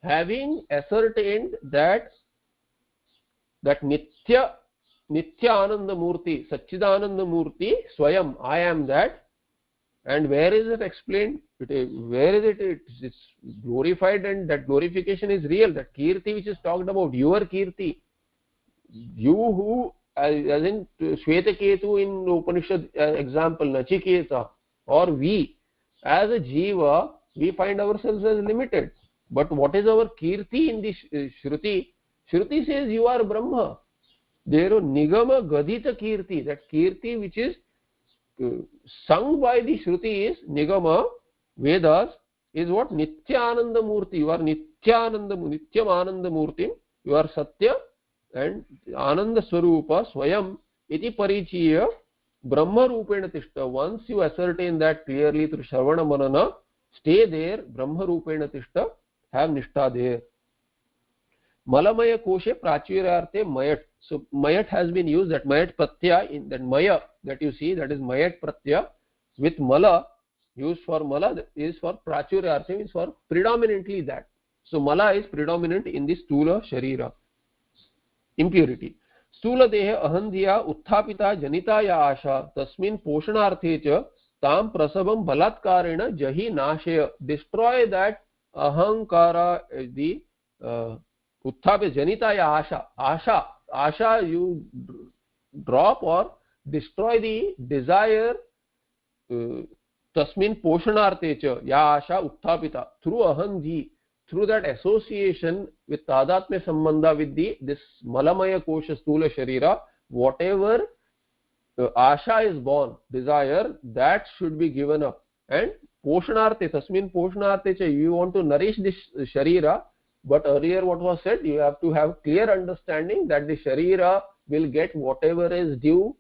Having ascertained that nitya ananda murti, Satchidananda murti, swayam, I am that. And where is it explained? Where is it? It's glorified, and that glorification is real. That kirti which is talked about, your kirti, you who, as in Shvetaketu in Upanishad example, Nachiketa, or we as a jiva, we find ourselves as limited. But what is our kirti in this Shruti? Shruti says you are Brahma. There is nigama gadita kirti, that kirti which is sung by the Shruti is nigama, Vedas, is what? Nityananda Murti. You are Nityam Ananda Murti. You are Satya and Ananda Swarupa Swayam iti parichiya Brahma Rupena Tishta. Once you ascertain that clearly through Shravana Manana, stay there, Brahma Rupena Tishta, have Nishtha there. Malamaya koshe prachurarthe mayat. So mayat has been used, that mayat pratyaya, in that maya that you see, that is mayat pratyaya with mala, used for mala, is for prachurarthe, means for predominantly that. So mala is predominant in the stula sharira, impurity. Stula dehe ahandhiya utthapita janitaya asha tasmin poshanarthe cha tam prasabam balatkarena jahi nashaya. Destroy that ahankara, the utthapita janitaya asha, you drop or destroy the desire, tasmin poshanarthe cha, ya asha utthapita, through ahandhi, through that association with tadatmya sambandha with this malamaya kosha stula sharira, whatever asha is born, desire, that should be given up. And poshanarthe, tasmin poshanarthe cha, you want to nourish this sharira, but earlier what was said, you have to have clear understanding that the sharira will get whatever is due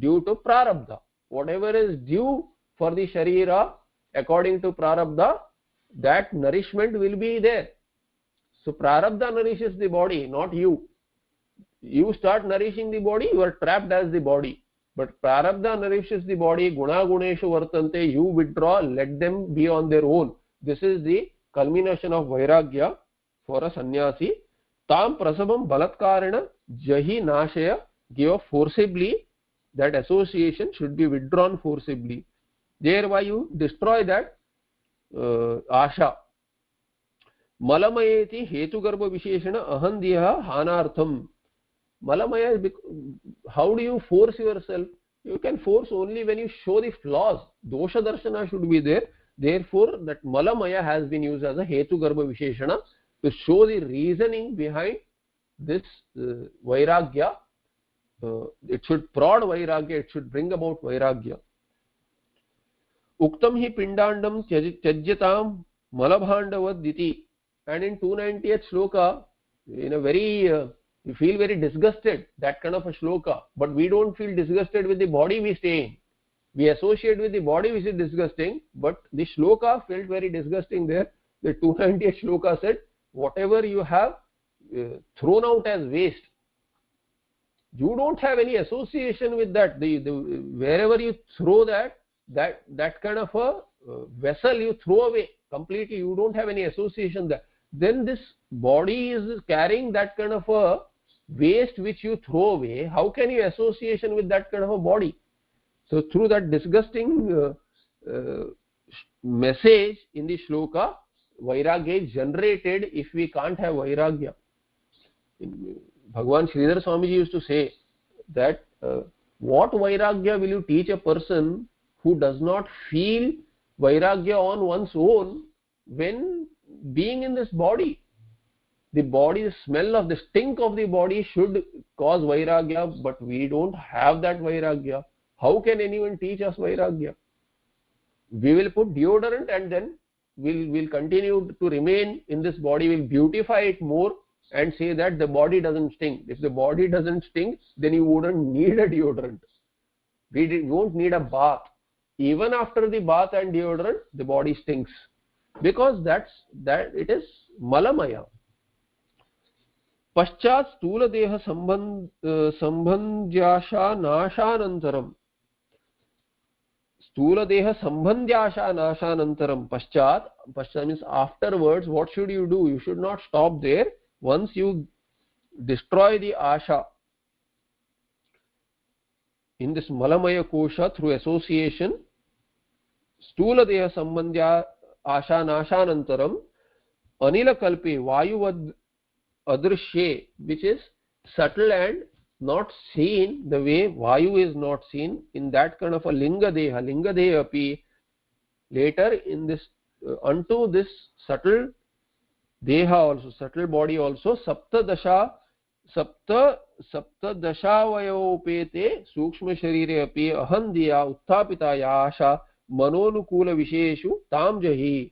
to prarabdha. Whatever is due for the sharira according to prarabdha, that nourishment will be there. So prarabdha nourishes the body, not you. You start nourishing the body, you are trapped as the body. But prarabdha nourishes the body, guna guneshu vartante, you withdraw, let them be on their own. This is the culmination of vairagya for a sannyasi. Tam prasabam balatkarena jahi nashaya, give up forcibly, that association should be withdrawn forcibly. Thereby you destroy that asha. Malamayeti hetu garbha visheshana ahandhya hanartham. Malamaya is, how do you force yourself? You can force only when you show the flaws. Dosha darshana should be there. Therefore, that Malamaya has been used as a Hetu Garbha Visheshana to show the reasoning behind this Vairagya. It should prod Vairagya, it should bring about Vairagya. Uktam hi pindandam tyajyatam malabhandavad. And in 290th shloka, in a very you feel very disgusted, that kind of a shloka, but we don't feel disgusted with the body we stay in. We associate with the body which is disgusting, but the shloka felt very disgusting there. The 290th shloka said, whatever you have thrown out as waste, you don't have any association with that. Wherever you throw that kind of a vessel you throw away completely, you don't have any association there. Then this body is carrying that kind of a waste which you throw away. How can you association with that kind of a body? So through that disgusting message in the shloka, Vairagya is generated if we can't have Vairagya. Bhagavan Sridhar Swamiji used to say that what Vairagya will you teach a person who does not feel Vairagya on one's own when being in this body? The body, the smell of the stink of the body should cause Vairagya, but we don't have that Vairagya. How can anyone teach us Vairagya? We will put deodorant and then we'll continue to remain in this body, we'll beautify it more and say that the body doesn't stink. If the body doesn't stink, then you wouldn't need a deodorant. We won't need a bath. Even after the bath and deodorant, the body stinks, because it is malamaya. Paschat stula deha sambandhyasha nashanantaram. Stula deha sambandhyasha nashanantaram. Paschat means afterwards. What should you do? You should not stop there. Once you destroy the asha in this malamaya kosha through association, stula deha sambandhya asha nashanantaram anila kalpe vayuvad adrishye, which is subtle and not seen the way vayu is not seen, in that kind of a linga deha api, later in this unto this subtle deha also, subtle body also, sapta dashavayopete sukshma sharire api ahandiya uttapita yasha manonukula visheshu tam jahi.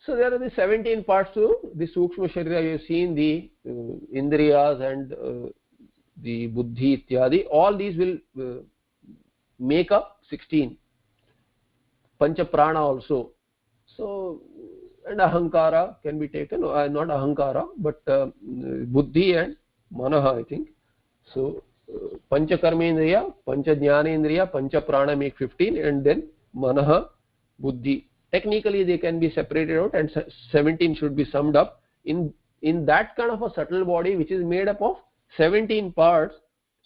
So there are the 17 parts to the sukshma sharira. You have seen the indriyas and the buddhi ityadi. All these will make up 16. Pancha prana also. So, and ahankara can be taken, not ahankara, but buddhi and manaha, I think. So pancha karmendriya, pancha jnanendriya, pancha prana make 15, and then manaha, buddhi. Technically they can be separated out, and 17 should be summed up in that kind of a subtle body which is made up of 17 parts.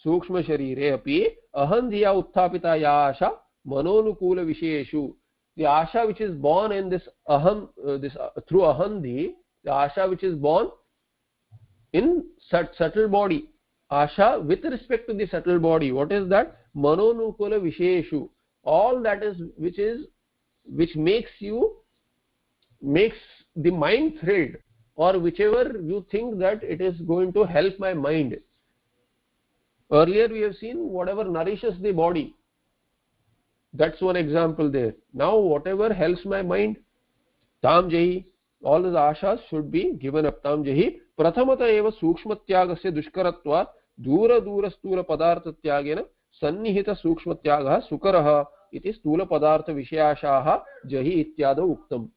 Sukshma sharire api ahandhiya uttapita yasha manonukula visheshu. The asha which is born in this aham, through ahandi, the asha which is born in subtle body, asha with respect to the subtle body, what is that? Manonukula visheshu. All that is which makes the mind thrilled, or whichever you think that it is going to help my mind. Earlier we have seen whatever nourishes the body. That's one example there. Now whatever helps my mind, tam jahi, all the ashas should be given up. Tam jahi prathamata eva sukshmatyagasya dushkaratva dura stula padartha tyagena sannihita sukshmatyagah sukaraha iti stula padartha vishayashaha jahi ityada uktam.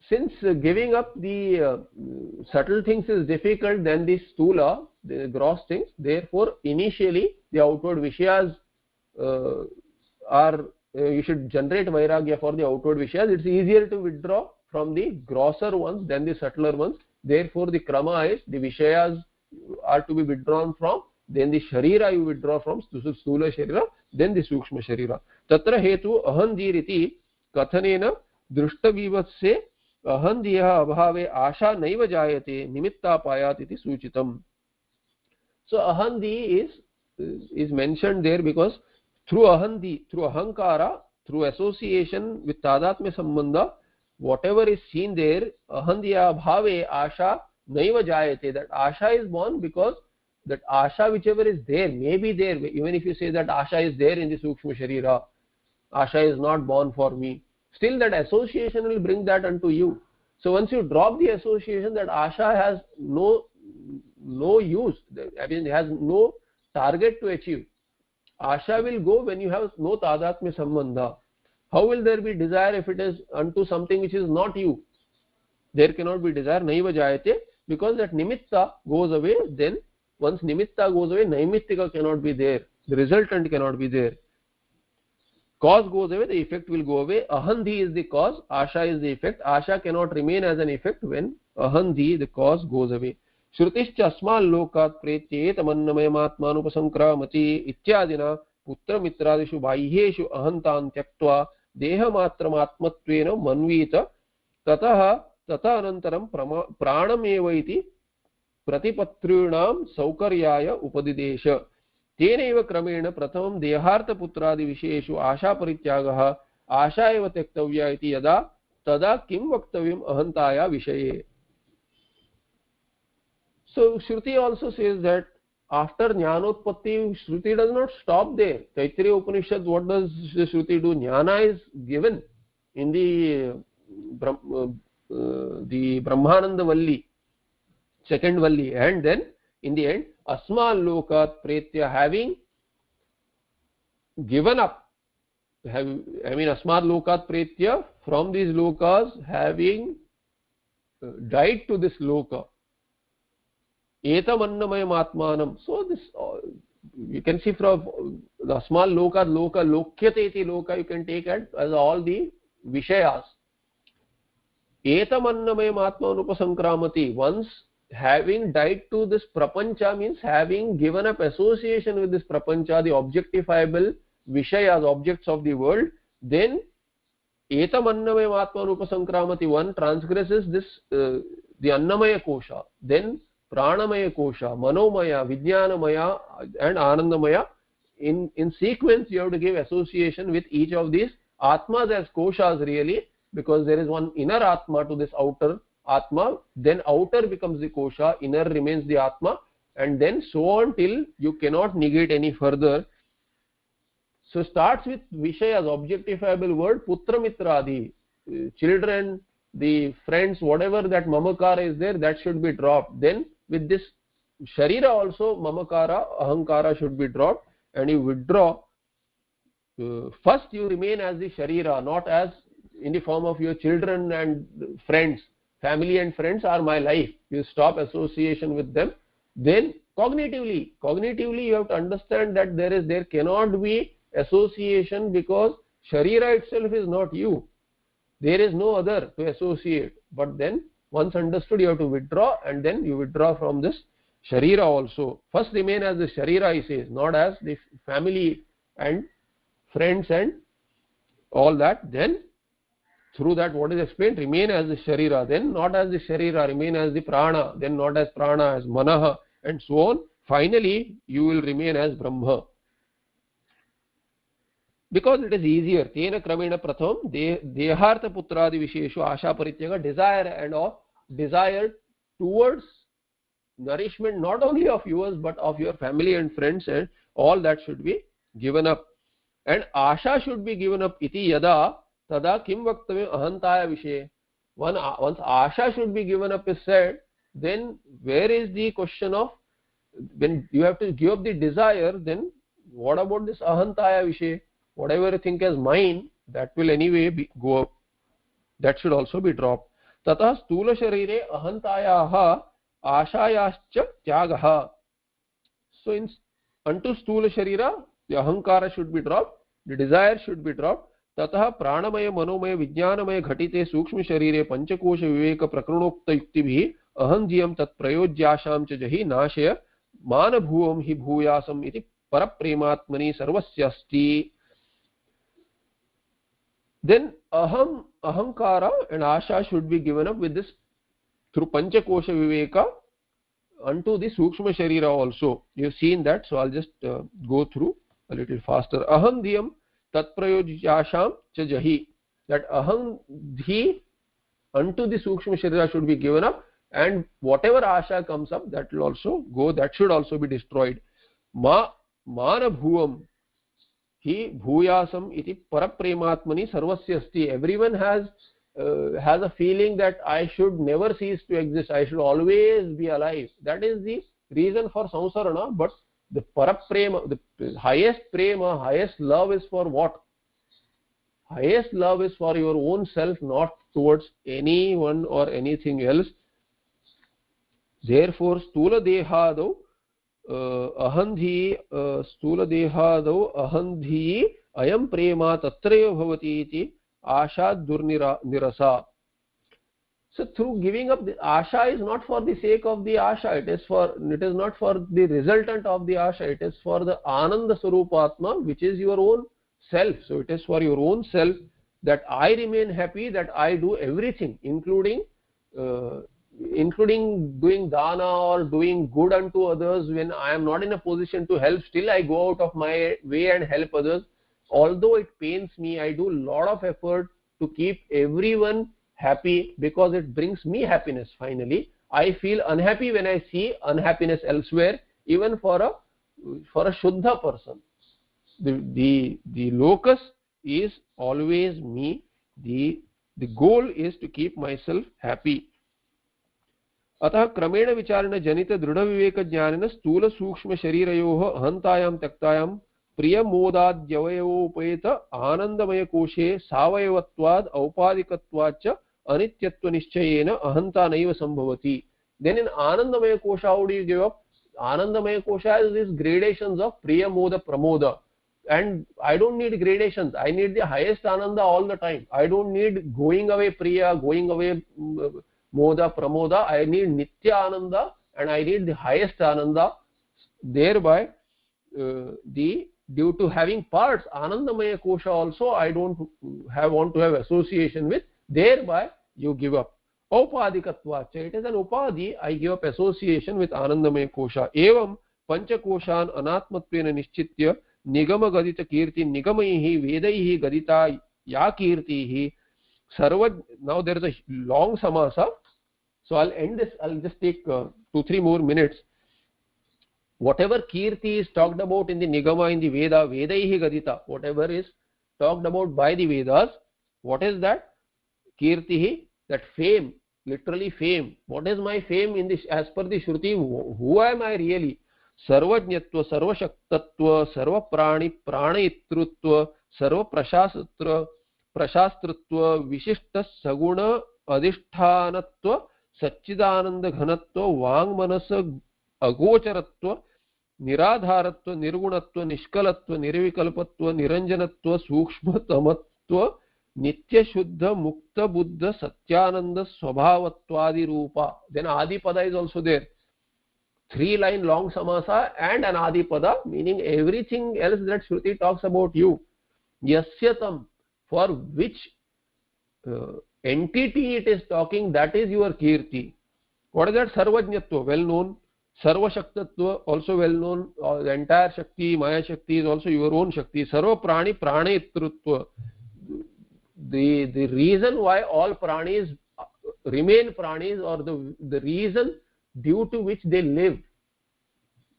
Since giving up the subtle things is difficult than the stula, the gross things, therefore initially the outward vishayas you should generate vairagya for the outward vishayas. It's easier to withdraw from the grosser ones than the subtler ones. Therefore the krama is the vishayas are to be withdrawn from, then the sharira you withdraw from, stula sharira, then the sukshma sharira. Tatra hetu ahandiriti kathanena drushta vivatse अहंधियः अभावे आशा नैव जायते निमित्तापायात् इति सूचितम्. So ahandi is mentioned there because through ahandi, through ahankara, through association with tadatmya sambandha, whatever is seen there, ahandiya bhave asha naiva jayate, that asha is born because that asha whichever is there may be there. Even if you say that asha is there in the sukshma sharira, asha is not born for me, still that association will bring that unto you. So once you drop the association, that asha has no use, I mean, it has no target to achieve. Asha will go when you have no tadatmya sambandha. How will there be desire if it is unto something which is not you? There cannot be desire, naiva jayate, because that nimitta goes away. Then once nimitta goes away, naimittika cannot be there, the resultant cannot be there. Cause goes away, the effect will go away. Ahandi is the cause, asha is the effect. Asha cannot remain as an effect when ahandi, the cause, goes away. श्रुतिश्च अस्मान् लोकात् प्रेत्येतमन्नमयमात्मानुपसंक्रामति इत्यादिना पुत्रमित्रादिषु बाह्येषु अहन्तान् त्यक्त्वा देहमात्रमात्मत्वेन मन्वीत ततः अनन्तरं प्राणमेव इति प्रतिपत्तॄणां सौकर्याय उपदिदेश. तेनैव क्रमेण प्रथमं देहार्थपुत्रादिविषयेषु आशापरित्यागः आशा एव त्यक्तव्या इति यदा तदा किं वक्तव्यम् अहन्ताया विषये. So Shruti also says that after Jnanotpatti, Shruti does not stop there. Taittiriya Upanishad, what does the Shruti do? Jnana is given in the Brahmananda Valli, second Valli, and then in the end, Asmal Lokat Pretya, having given up, Asmal Lokat Pretya, from these lokas, having died to this loka. Etam annamaya atmanam. So this, you can see from the small loka, lokyate iti loka, you can take it as all the vishayas. Etam annamaya atmanam upasankramati. Once having died to this prapancha means having given up association with this prapancha, the objectifiable vishayas, objects of the world, then etam annamaya atmanam upasankramati, one transgresses this, the annamaya kosha, then pranamaya kosha, manomaya, vijnanamaya and anandamaya. In sequence you have to give association with each of these atmas as koshas really, because there is one inner atma to this outer atma, then outer becomes the kosha, inner remains the atma, and then so on till you cannot negate any further. So starts with vishayas, objectifiable word, putra mitradi, children, the friends, whatever that mamakara is there, that should be dropped. Then with this sharira also mamakara, ahankara should be dropped, and you withdraw. First you remain as the sharira, not as in the form of your children and friends. Family and friends are my life. You stop association with them. Then cognitively you have to understand that there cannot be association, because sharira itself is not you. There is no other to associate. But then once understood, you have to withdraw, and then you withdraw from this sharira also. First remain as the sharira, he says, not as the family and friends and all that. Then through that, what is explained, remain as the sharira, then not as the sharira, remain as the prana, then not as prana, as manaha, and so on. Finally you will remain as Brahma, because it is easier. Tena kramena pratham dehartha putradi visheshu asha parityaga, desire and all, desire towards nourishment not only of yours but of your family and friends, and all that should be given up, and asha should be given up. Iti yada tada kim vaktavya ahantaya vishe. Once asha should be given up is said, then where is the question of, when you have to give up the desire, then what about this ahantaya vishe? Whatever you think as mine, that will anyway go up. That should also be dropped. Tata stula sharire ahantayaha ashayascha tyagaha. So unto stula sharira, the ahankara should be dropped, the desire should be dropped. Tata pranamaya manomaya vijnanamaya ghatite sukshma sharire panchakosha viveka prakranokta yuktibhi ahanjiyam tat prayojyasham cha jahi nashaya manabhuvam hi bhuyasam iti paraprematmani sarvasyasti. then ahankara and asha should be given up with this through panchakosha viveka unto the sukshma sharira also. You've seen that, so I'll just go through a little faster. Aham dhyam tatprayojyasham cha jahi, that aham dhi unto the sukshma sharira should be given up, and whatever asha comes up, that will also go, that should also be destroyed. Mana bhuvam hi bhuyasam iti paraprematmani sarvasya asti. Everyone has a feeling that I should never cease to exist, I should always be alive. That is the reason for samsarana. But the paraprema, the highest prema, highest love is for what? Highest love is for your own self, not towards anyone or anything else. Therefore stula dehadau ahandhi stula dehadau ahandhi ayam prema tatraya bhavati iti asha durnirasa. So through giving up, the asha is not for the sake of the asha, it is not for the resultant of the asha, it is for the ananda sarupatma, which is your own self. So it is for your own self, that I remain happy, that I do everything, including doing dana or doing good unto others. When I am not in a position to help, still I go out of my way and help others. Although it pains me, I do a lot of effort to keep everyone happy, because it brings me happiness. Finally, I feel unhappy when I see unhappiness elsewhere, even for a Shuddha person. The locus is always me. The goal is to keep myself happy. अतः क्रमेण विचारेण जनित दृढ़ विवेक ज्ञानेन स्थूल सूक्ष्म शरीरयोः अहंतायां त्यक्तायां प्रियमोदाद्यवयोपेत आनंदमय कोशे सावयवत्वाद् औपाधिकत्वाच्च अनित्यत्व निश्चयेन अहंता नैव संभवति. Then in Anandamaya Kosha, how do you give up? Anandamaya Kosha is these gradations of Priya, Moda, Pramoda. And I don't need gradations. I need the highest Ananda all the time. I don't need going away Priya, going away Moda, Pramoda. I need Nitya Ananda, and I need the highest Ananda. Thereby, due to having parts, Anandamaya Kosha also I don't want to have association with. Thereby, you give up. Aupadikatvacha, it is an upadi, I give up association with Anandamaya Kosha. Evam Panchakoshan Anatmatvena Nischitya Nigama Gadita Kirti Nigamaihi Vedaihi Gadita Ya Kirtihi Sarva. Now there is a long samasa, so I'll end this. I'll just take 2-3 more minutes. Whatever Kirti is talked about in the Nigama, in the Veda, Vedaihi Gadita, whatever is talked about by the Vedas, what is that? Kirtihi, that fame, literally fame. What is my fame in this, as per the Shruti? Who am I really? Sarvajñatva, Sarvashaktatva, Sarva Prani, Pranayitrutva, Sarva Prashastritva, Vishishta Saguna Adhishthanatva, Satchidananda Ghanatva, Vangmanasa Agocharatva, Niradharatva, Nirgunatva, Nishkalatva, Nirvikalpatva, Niranjanatva, Sukshmatamatva, Nitya Shuddha Mukta Buddha Satyananda Swabhavatvadi Rupa. Then Adipada is also there. 3-line long samasa and an Adipada, meaning everything else that Shruti talks about you. Yasyatam, for which entity it is talking, that is your Kirti. What is that? Sarvajñatva, well known. Sarvashaktatva, also well known. The entire Shakti, Maya Shakti is also your own Shakti. Sarva Prani, Pranayitrutva. The reason why all pranis remain pranis, or the reason due to which they live,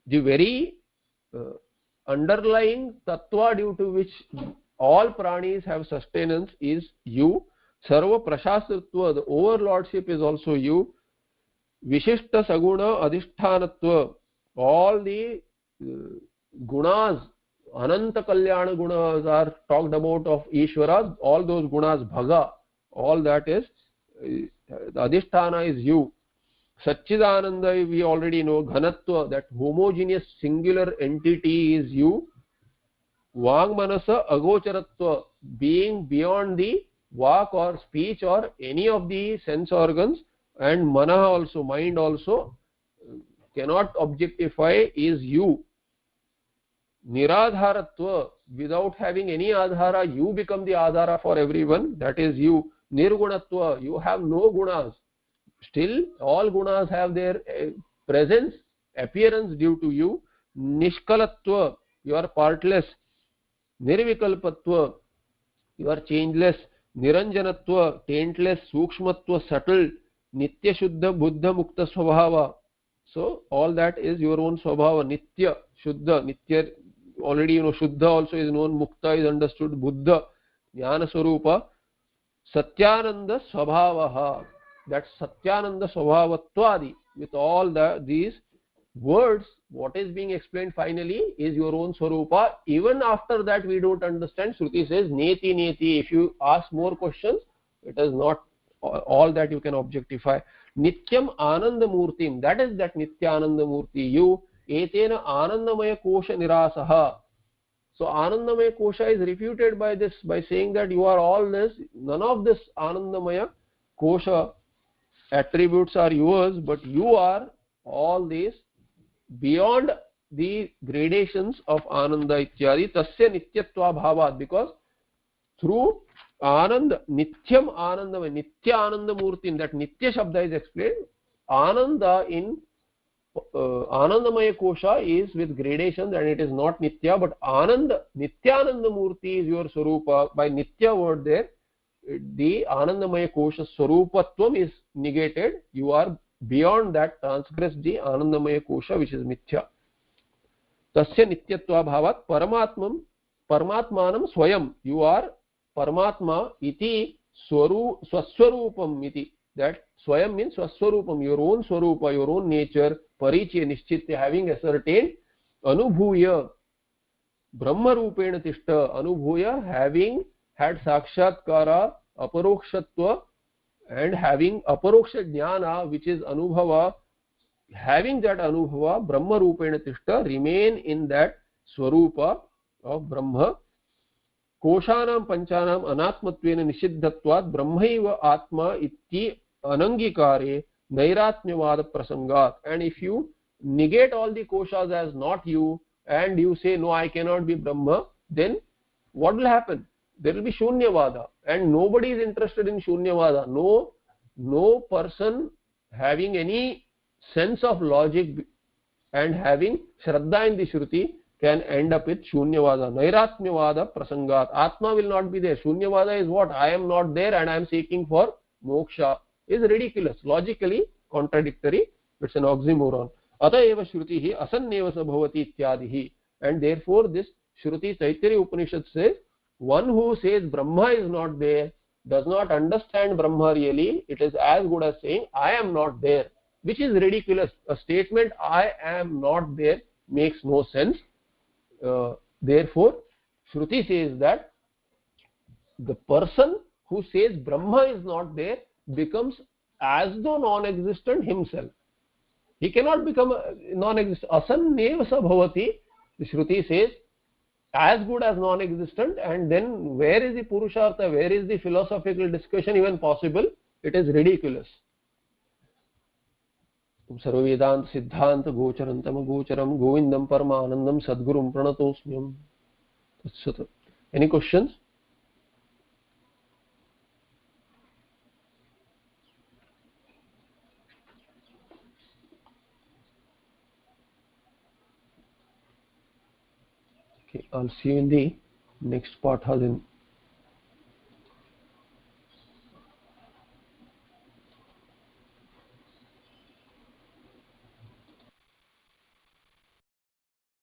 the very underlying tattva due to which all pranis have sustenance is you. Sarva Prashastritva, the overlordship is also you. Vishishta Saguna Adhishthanatva, all the gunas, Ananta Kalyana gunas are talked about of Ishvara, all those gunas, Bhaga, all that is, the Adhisthana is you. Satchidananda we already know, Ghanatva, that homogeneous singular entity is you. Vangmanasa Agocharatva, being beyond the Vak or speech or any of the sense organs, and Mana also, mind also, cannot objectify, is you. Niradharatva, without having any adhara, you become the adhara for everyone. That is you. Nirgunatva, you have no gunas. Still, all gunas have their presence, appearance due to you. Nishkalatva, you are partless. Nirvikalpatva, you are changeless. Niranjanatva, taintless. Sukshmatva, subtle. Nitya Shuddha Buddha Mukta Swabhava. So all that is your own Swabhava. Nitya, Shuddha, Nitya, already you know, Shuddha also is known, Mukta is understood, Buddha, Jnana Swarupa, Satyananda Swabhavaha. That Satyananda Swabhavatvadi, with all these words, what is being explained finally is your own Swarupa. Even after that we don't understand. Shruti says Neti Neti. If you ask more questions, it is not all that you can objectify. Nityam Ananda Murtim, that is that Nitya Ananda Murti. You Etena Anandamaya Kosha Nirasaha. So Anandamaya Kosha is refuted by this, by saying that you are all this. None of this Anandamaya Kosha attributes are yours, but you are all these beyond the gradations of Ananda Ityadi. Tasya Nityatva Bhavat, because through Ananda, Nityam Anandamaya, Nitya Ananda Murti, that Nitya Shabda is explained. Ananda in Anandamaya Kosha is with gradations and it is not Nitya, but Ananda, Nityananda Murti is your Swarupa. By Nitya word there, the Anandamaya Kosha Swarupatvam is negated. You are beyond that, transgress the Anandamaya Kosha, which is Mithya. Tasya Nityatva Bhavat Paramatmanam Swayam. You are Paramatma iti Swaswarupam iti. That Swayam means Swaswarupam, your own Swarupa, your own nature, Parichya Nishchitya, having ascertained, Anubhuya Brahma Rupena Tishta, Anubhuya, having had Sakshatkara, Aparokshatva, and having Aparoksha Jnana, which is Anubhava, having that Anubhava, Brahma Rupena Tishta, remain in that Swarupa of Brahma. Koshanam Panchanam Anatmatvena Nishiddhatvat Brahmaiva Atma Iti Anangikare Nairatmyavada Prasangat. And if you negate all the koshas as not you and you say no, I cannot be Brahma, then what will happen? There will be Shunyavada, and nobody is interested in Shunyavada. No person having any sense of logic and having Shraddha in the Shruti can end up with Shunyavada. Nairatmyavada Prasangat. Atma will not be there. Shunyavada is what? I am not there and I am seeking for moksha. Is ridiculous, logically contradictory. It's an oxymoron. Ataeva Shrutihi asanneva sabhavati ityadihi. And therefore this Shruti Taittiriya Upanishad says, one who says Brahma is not there does not understand Brahma really. It is as good as saying I am not there, which is ridiculous. A statement I am not there makes no sense. Therefore Shruti says that the person who says Brahma is not there becomes as though non-existent himself. He cannot become non-existent. Asanneva sabhavati, the Shruti says, as good as non-existent, and then where is the Purushartha, where is the philosophical discussion even possible? It is ridiculous. Sarva Vedanta Siddhanta Gocharantam Gocharam Govindam Paramanandam Sadgurum Pranatosmyam. Any questions? Okay, I'll see you in the next part.